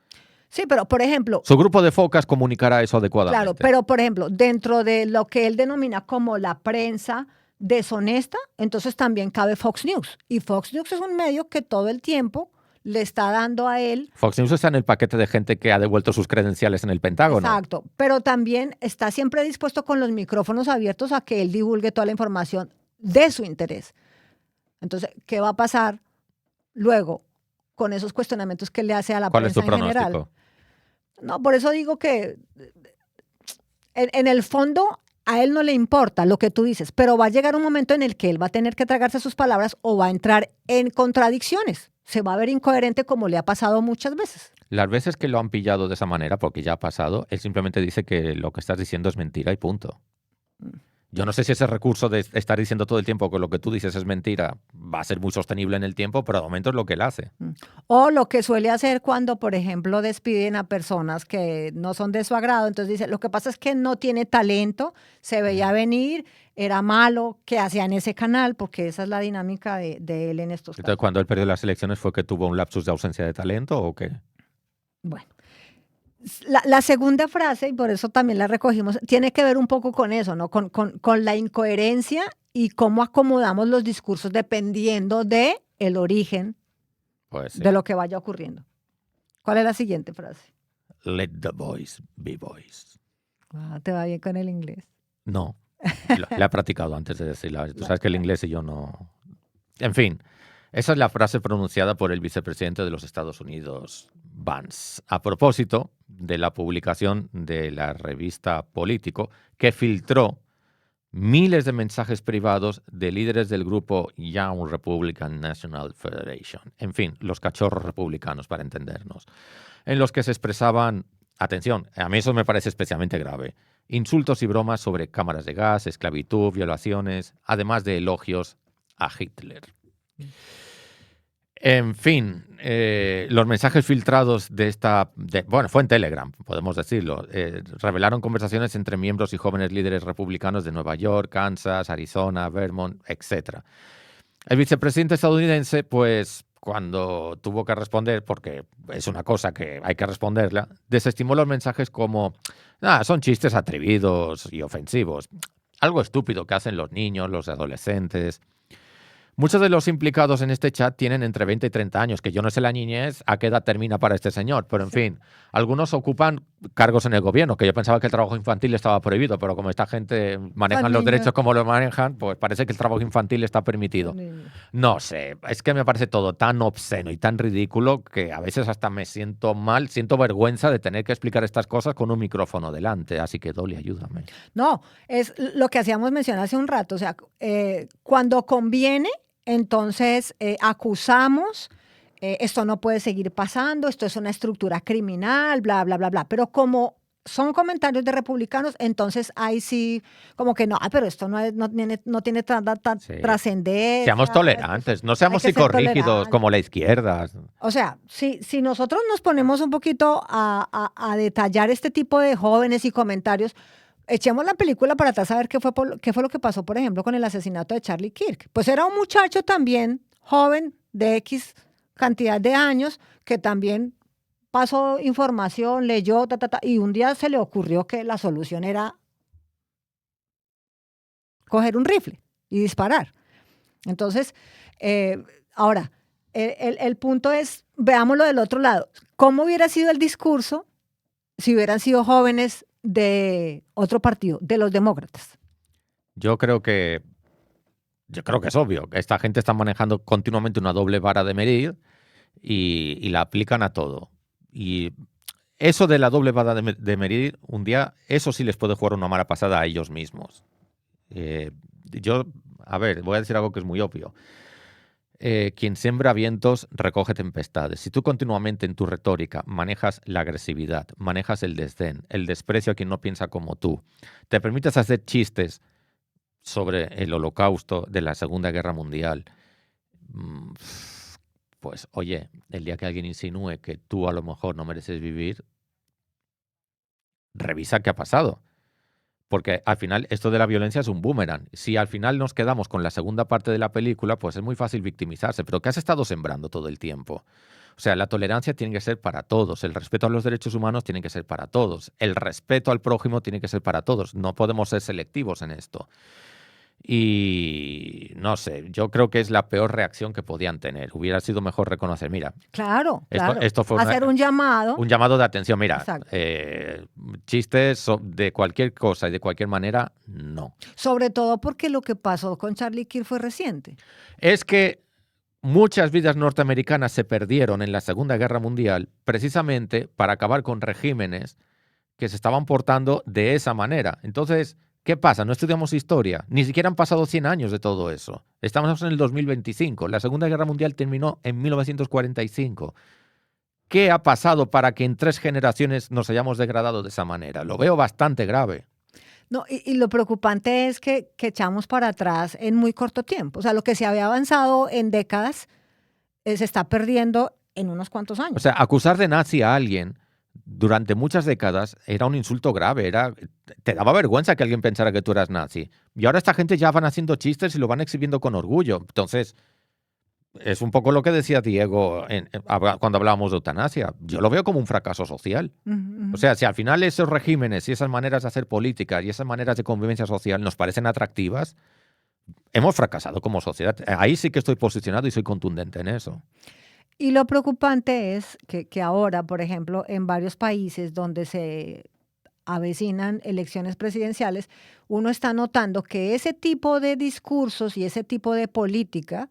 Sí, pero por ejemplo, Su grupo de focas comunicará eso adecuadamente. claro, pero por ejemplo, dentro de lo que él denomina como la prensa deshonesta, entonces también cabe Fox News. Y Fox News es un medio que todo el tiempo le está dando a él. Fox News está en el paquete de gente que ha devuelto sus credenciales en el Pentágono. Exacto, pero también está siempre dispuesto con los micrófonos abiertos a que él divulgue toda la información de su interés. Entonces, ¿qué va a pasar luego con esos cuestionamientos que le hace a la ¿Cuál es prensa tu en general? pronóstico? No, por eso digo que en el fondo a él no le importa lo que tú dices, pero va a llegar un momento en el que él va a tener que tragarse sus palabras o va a entrar en contradicciones. Se va a ver incoherente como le ha pasado muchas veces. Las veces que lo han pillado de esa manera, porque ya ha pasado, él simplemente dice que lo que estás diciendo es mentira y punto. Yo no sé si ese recurso de estar diciendo todo el tiempo que lo que tú dices es mentira va a ser muy sostenible en el tiempo, pero de momento es lo que él hace. O lo que suele hacer cuando, por ejemplo, despiden a personas que no son de su agrado. Entonces dice, lo que pasa es que no tiene talento, se veía venir, era malo, ¿qué hacía en ese canal? Porque esa es la dinámica de él en estos Entonces, casos. cuando él perdió las elecciones, ¿fue que tuvo un lapsus de ausencia de talento o qué? Bueno. La segunda frase, y por eso también la recogimos, tiene que ver un poco con eso, ¿no? Con la incoherencia y cómo acomodamos los discursos dependiendo de el origen Pues sí. de lo que vaya ocurriendo. ¿Cuál es la siguiente frase? Let the voice be voice. Ah, ¿te va bien con el inglés? No, la he practicado antes de decirla. Tú sabes que el inglés y yo no... En fin, esa es la frase pronunciada por el vicepresidente de los Estados Unidos, Vance, a propósito de la publicación de la revista Político, que filtró miles de mensajes privados de líderes del grupo Young Republican National Federation, en fin, los cachorros republicanos, para entendernos, en los que se expresaban, atención, a mí eso me parece especialmente grave, insultos y bromas sobre cámaras de gas, esclavitud, violaciones, además de elogios a Hitler. En fin, los mensajes filtrados bueno, fue en Telegram, podemos decirlo, revelaron conversaciones entre miembros y jóvenes líderes republicanos de Nueva York, Kansas, Arizona, Vermont, etc. El vicepresidente estadounidense, pues, cuando tuvo que responder, porque es una cosa que hay que responderla, desestimó los mensajes como, son chistes atrevidos y ofensivos, algo estúpido que hacen los niños, los adolescentes. Muchos de los implicados en este chat tienen entre 20 y 30 años, que yo no sé la niñez a qué edad termina para este señor, pero en fin, algunos ocupan cargos en el gobierno, que yo pensaba que el trabajo infantil estaba prohibido, pero como esta gente maneja los derechos como lo manejan, pues parece que el trabajo infantil está permitido. No sé, es que me parece todo tan obsceno y tan ridículo que a veces hasta me siento mal, siento vergüenza de tener que explicar estas cosas con un micrófono delante, así que Dolly, ayúdame. No, es lo que hacíamos mención hace un rato, o sea, cuando conviene, entonces acusamos, esto no puede seguir pasando, esto es una estructura criminal, bla, bla, bla, bla. Pero como son comentarios de republicanos, entonces ahí sí, como que no, pero esto no tiene tanta Sí. trascendencia. Seamos tolerantes, no seamos hay que ser psicorrígidos tolerantes. como la izquierda. O sea, si nosotros nos ponemos un poquito a detallar este tipo de jóvenes y comentarios, echemos la película para atrás a ver qué fue lo que pasó, por ejemplo, con el asesinato de Charlie Kirk. Pues era un muchacho también, joven, de X cantidad de años que también pasó información, leyó, y un día se le ocurrió que la solución era coger un rifle y disparar. Entonces, ahora, el punto es, veámoslo del otro lado. ¿Cómo hubiera sido el discurso si hubieran sido jóvenes de otro partido, de los demócratas? Yo creo que es obvio. Esta gente está manejando continuamente una doble vara de medir y la aplican a todo. Y eso de la doble vara de medir, un día, eso sí les puede jugar una mala pasada a ellos mismos. Voy a decir algo que es muy obvio. Quien siembra vientos recoge tempestades. Si tú continuamente en tu retórica manejas la agresividad, manejas el desdén, el desprecio a quien no piensa como tú, te permites hacer chistes sobre el Holocausto de la Segunda Guerra Mundial, pues oye, el día que alguien insinúe que tú a lo mejor no mereces vivir, revisa qué ha pasado. Porque al final esto de la violencia es un boomerang. Si al final nos quedamos con la segunda parte de la película, pues es muy fácil victimizarse. Pero ¿qué has estado sembrando todo el tiempo? O sea, la tolerancia tiene que ser para todos. El respeto a los derechos humanos tiene que ser para todos. El respeto al prójimo tiene que ser para todos. No podemos ser selectivos en esto. Y no sé, yo creo que es la peor reacción que podían tener. Hubiera sido mejor reconocer, mira. Claro, esto fue hacer un llamado. Un llamado de atención, mira. Chistes de cualquier cosa y de cualquier manera, no. Sobre todo porque lo que pasó con Charlie Kirk fue reciente. Es que muchas vidas norteamericanas se perdieron en la Segunda Guerra Mundial precisamente para acabar con regímenes que se estaban portando de esa manera. Entonces, ¿qué pasa? No estudiamos historia. Ni siquiera han pasado 100 años de todo eso. Estamos en el 2025. La Segunda Guerra Mundial terminó en 1945. ¿Qué ha pasado para que en 3 generaciones nos hayamos degradado de esa manera? Lo veo bastante grave. No, y lo preocupante es que echamos para atrás en muy corto tiempo. O sea, lo que se había avanzado en décadas se está perdiendo en unos cuantos años. O sea, acusar de nazi a alguien durante muchas décadas era un insulto grave, te daba vergüenza que alguien pensara que tú eras nazi. Y ahora esta gente ya van haciendo chistes y lo van exhibiendo con orgullo. Entonces, es un poco lo que decía Diego cuando hablábamos de eutanasia. Yo lo veo como un fracaso social. O sea, si al final esos regímenes y esas maneras de hacer política y esas maneras de convivencia social nos parecen atractivas, hemos fracasado como sociedad. Ahí sí que estoy posicionado y soy contundente en eso. Y lo preocupante es que ahora, por ejemplo, en varios países donde se avecinan elecciones presidenciales, uno está notando que ese tipo de discursos y ese tipo de política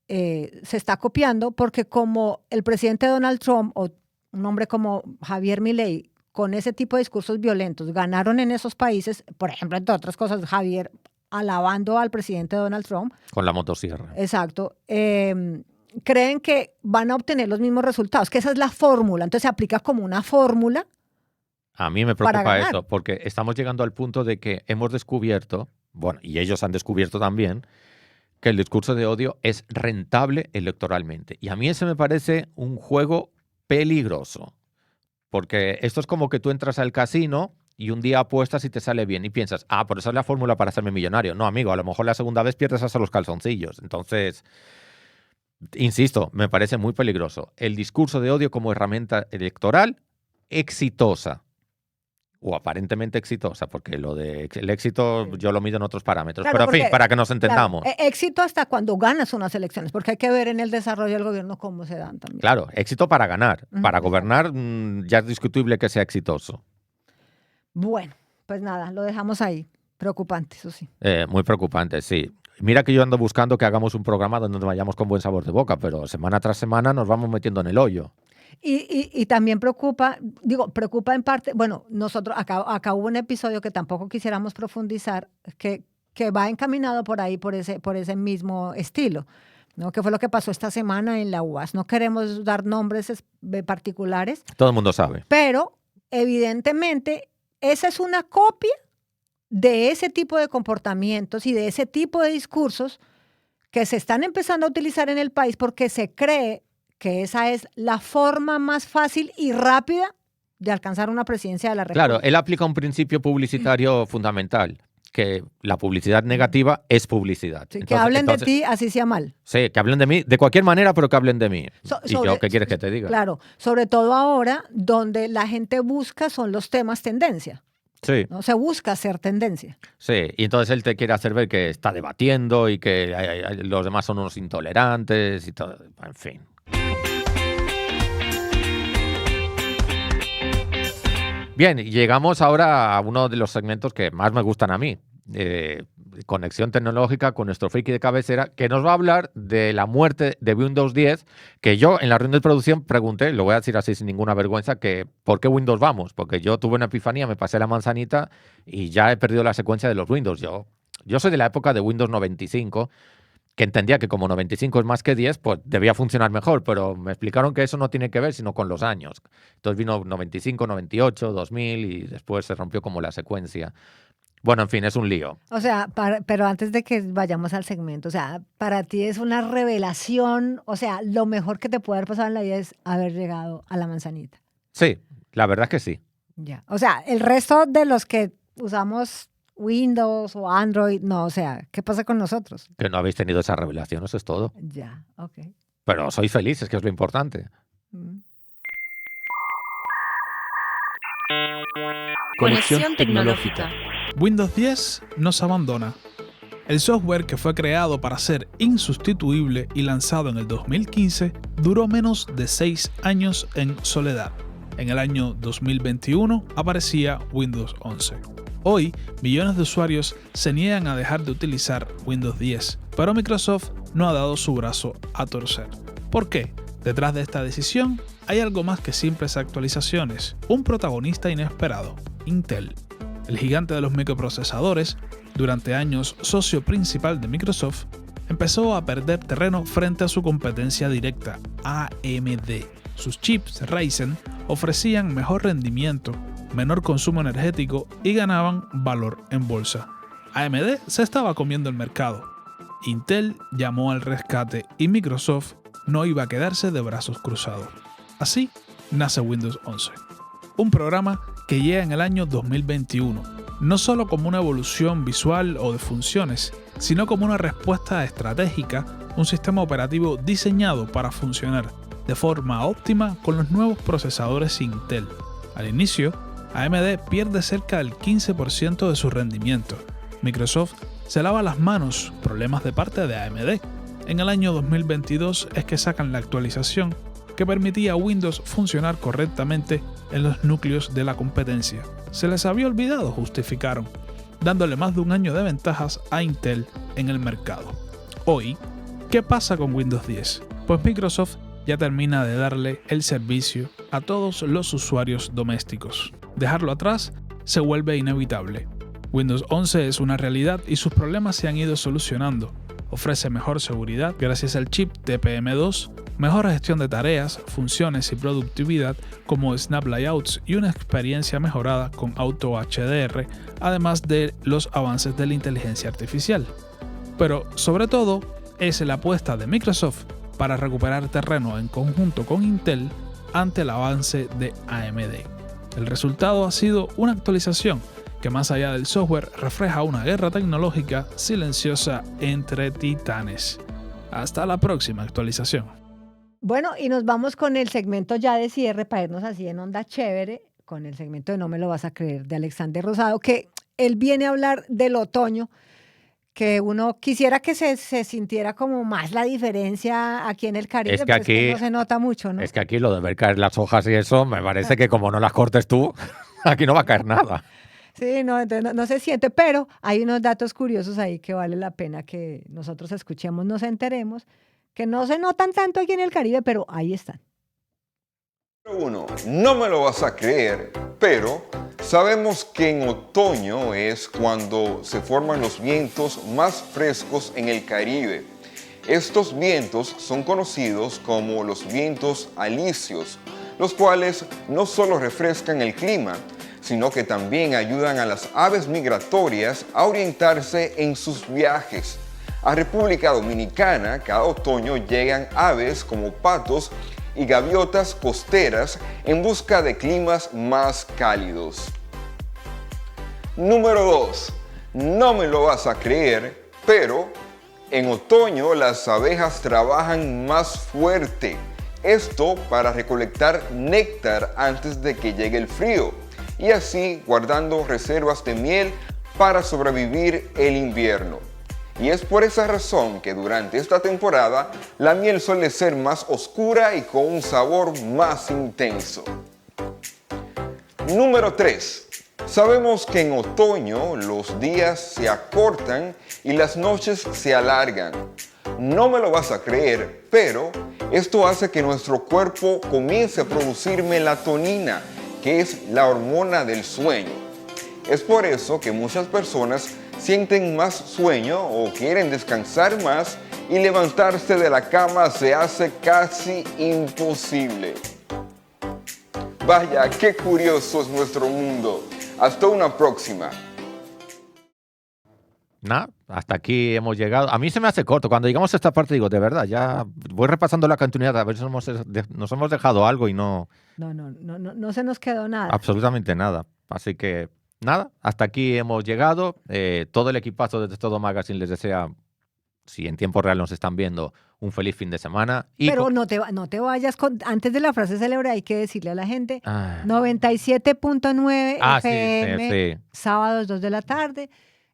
se está copiando porque como el presidente Donald Trump o un hombre como Javier Milei, con ese tipo de discursos violentos, ganaron en esos países, por ejemplo, entre otras cosas, Javier alabando al presidente Donald Trump. Con la motosierra. Exacto. Creen que van a obtener los mismos resultados, que esa es la fórmula. Entonces se aplica como una fórmula. A mí me preocupa eso, porque estamos llegando al punto de que hemos descubierto, bueno, y ellos han descubierto también, que el discurso de odio es rentable electoralmente. Y a mí ese me parece un juego peligroso, porque esto es como que tú entras al casino y un día apuestas y te sale bien y piensas, pero esa es la fórmula para hacerme millonario. No, amigo, a lo mejor la segunda vez pierdes hasta los calzoncillos. Entonces, insisto, me parece muy peligroso. El discurso de odio como herramienta electoral exitosa. O aparentemente exitosa, porque el éxito yo lo mido en otros parámetros. Claro, pero en fin, para que nos entendamos. Claro, éxito hasta cuando ganas unas elecciones, porque hay que ver en el desarrollo del gobierno cómo se dan también. Claro, éxito para ganar. Para gobernar ya es discutible que sea exitoso. Bueno, pues nada, lo dejamos ahí. Preocupante, eso sí. Muy preocupante, sí. Mira que yo ando buscando que hagamos un programa donde nos vayamos con buen sabor de boca, pero semana tras semana nos vamos metiendo en el hoyo. Y también preocupa en parte, bueno, nosotros acá hubo un episodio que tampoco quisiéramos profundizar, que va encaminado por ahí, por ese mismo estilo, ¿no? Que fue lo que pasó esta semana en la UAS. No queremos dar nombres particulares. Todo el mundo sabe. Pero, evidentemente, esa es una copia de ese tipo de comportamientos y de ese tipo de discursos que se están empezando a utilizar en el país porque se cree que esa es la forma más fácil y rápida de alcanzar una presidencia de la República. Claro, él aplica un principio publicitario fundamental, que la publicidad negativa es publicidad. Sí, que hablen de ti así sea mal. Sí, que hablen de mí de cualquier manera, pero que hablen de mí. ¿Y yo qué quieres que te diga? Claro, sobre todo ahora, donde la gente busca son los temas tendencia. Sí. ¿No? Se busca hacer tendencia. Sí, y entonces él te quiere hacer ver que está debatiendo y que los demás son unos intolerantes y todo. En fin. Bien, llegamos ahora a uno de los segmentos que más me gustan a mí. Conexión tecnológica con nuestro friki de cabecera, que nos va a hablar de la muerte de Windows 10, que yo en la reunión de producción pregunté, lo voy a decir así sin ninguna vergüenza, que ¿por qué Windows vamos? Porque yo tuve una epifanía, me pasé la manzanita y ya he perdido la secuencia de los Windows. Yo soy de la época de Windows 95, que entendía que como 95 es más que 10, pues debía funcionar mejor, pero me explicaron que eso no tiene que ver sino con los años. Entonces vino 95, 98, 2000 y después se rompió como la secuencia. Bueno, en fin, es un lío. O sea, pero antes de que vayamos al segmento, o sea, para ti es una revelación, o sea, lo mejor que te puede haber pasado en la vida es haber llegado a la manzanita. Sí, la verdad es que sí. Ya. O sea, el resto de los que usamos Windows o Android, no, o sea, ¿qué pasa con nosotros? Que no habéis tenido esa revelación, eso es todo. Ya, ok. Pero sois felices, que es lo importante. Conexión tecnológica. Windows 10 nos abandona. El software que fue creado para ser insustituible y lanzado en el 2015 duró menos de 6 años en soledad. En el año 2021 aparecía Windows 11. Hoy, millones de usuarios se niegan a dejar de utilizar Windows 10, pero Microsoft no ha dado su brazo a torcer. ¿Por qué? Detrás de esta decisión hay algo más que simples actualizaciones, un protagonista inesperado, Intel. El gigante de los microprocesadores, durante años socio principal de Microsoft, empezó a perder terreno frente a su competencia directa, AMD. Sus chips Ryzen ofrecían mejor rendimiento, menor consumo energético y ganaban valor en bolsa. AMD se estaba comiendo el mercado. Intel llamó al rescate y Microsoft no iba a quedarse de brazos cruzados. Así nace Windows 11, un programa que llega en el año 2021, no solo como una evolución visual o de funciones, sino como una respuesta estratégica, un sistema operativo diseñado para funcionar de forma óptima con los nuevos procesadores Intel. Al inicio, AMD pierde cerca del 15% de su rendimiento. Microsoft se lava las manos, problemas de parte de AMD. En el año 2022 es que sacan la actualización que permitía a Windows funcionar correctamente en los núcleos de la competencia. Se les había olvidado, justificaron, dándole más de un año de ventajas a Intel en el mercado. Hoy, ¿qué pasa con Windows 10? Pues Microsoft ya termina de darle el servicio a todos los usuarios domésticos. Dejarlo atrás se vuelve inevitable. Windows 11 es una realidad y sus problemas se han ido solucionando. Ofrece mejor seguridad gracias al chip TPM2, mejor gestión de tareas, funciones y productividad como Snap Layouts y una experiencia mejorada con Auto HDR, además de los avances de la inteligencia artificial. Pero sobre todo es la apuesta de Microsoft para recuperar terreno en conjunto con Intel ante el avance de AMD. El resultado ha sido una actualización que más allá del software refleja una guerra tecnológica silenciosa entre titanes. Hasta la próxima actualización. Bueno, y nos vamos con el segmento ya de cierre para irnos así en onda chévere, con el segmento de No me lo vas a creer de Alexander Rosado, que él viene a hablar del otoño, que uno quisiera que se sintiera como más la diferencia aquí en el Caribe, Es que pero aquí es que no se nota mucho, ¿no? Es que aquí lo de ver caer las hojas y eso, me parece que como no las cortes tú, aquí no va a caer nada. Sí, no, entonces no se siente, pero hay unos datos curiosos ahí que vale la pena que nosotros escuchemos, nos enteremos, que no se notan tanto aquí en el Caribe, pero ahí están. Uno, no me lo vas a creer, pero sabemos que en otoño es cuando se forman los vientos más frescos en el Caribe. Estos vientos son conocidos como los vientos alisios, los cuales no solo refrescan el clima, sino que también ayudan a las aves migratorias a orientarse en sus viajes. A República Dominicana, cada otoño llegan aves como patos y gaviotas costeras en busca de climas más cálidos. Número 2. no me lo vas a creer, pero en otoño las abejas trabajan más fuerte. Esto para recolectar néctar antes de que llegue el frío y así guardando reservas de miel para sobrevivir el invierno. Y es por esa razón que durante esta temporada la miel suele ser más oscura y con un sabor más intenso. Número 3. Sabemos que en otoño los días se acortan y las noches se alargan. No me lo vas a creer, pero esto hace que nuestro cuerpo comience a producir melatonina, que es la hormona del sueño. Es por eso que muchas personas sienten más sueño o quieren descansar más y levantarse de la cama se hace casi imposible. Vaya, qué curioso es nuestro mundo. Hasta una próxima. Nada, hasta aquí hemos llegado. A mí se me hace corto. Cuando llegamos a esta parte digo, de verdad, ya voy repasando la continuidad a ver si nos hemos dejado algo y no... No se nos quedó nada. Absolutamente nada. Así que, nada, hasta aquí hemos llegado. Todo el equipazo de Todo Magazine les desea, si en tiempo real nos están viendo, un feliz fin de semana. Pero no te vayas antes de la frase célebre, hay que decirle a la gente 97.9 FM, sí. sábados 2 de la tarde,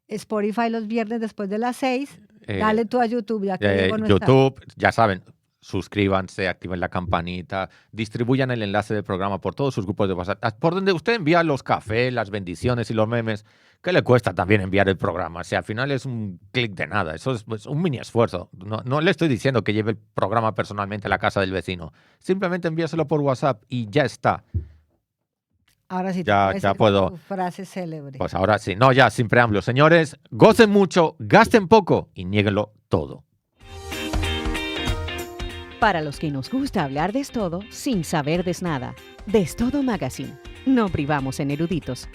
Spotify los viernes después de las 6. Dale tú a YouTube, ya que Diego no está. YouTube, ya saben, suscríbanse, activen la campanita, distribuyan el enlace del programa por todos sus grupos de WhatsApp, por donde usted envía los cafés, las bendiciones y los memes. ¿Qué le cuesta también enviar el programa? O sea, al final es un clic de nada. Eso es un mini esfuerzo. No le estoy diciendo que lleve el programa personalmente a la casa del vecino. Simplemente envíaselo por WhatsApp y ya está. Ahora sí, ya puedo. Tu frase célebre. Pues ahora sí. No, ya, sin preámbulos. Señores, gocen mucho, gasten poco y niéguenlo todo. Para los que nos gusta hablar de todo sin saber de nada. De Todo Magazine. No privamos en eruditos.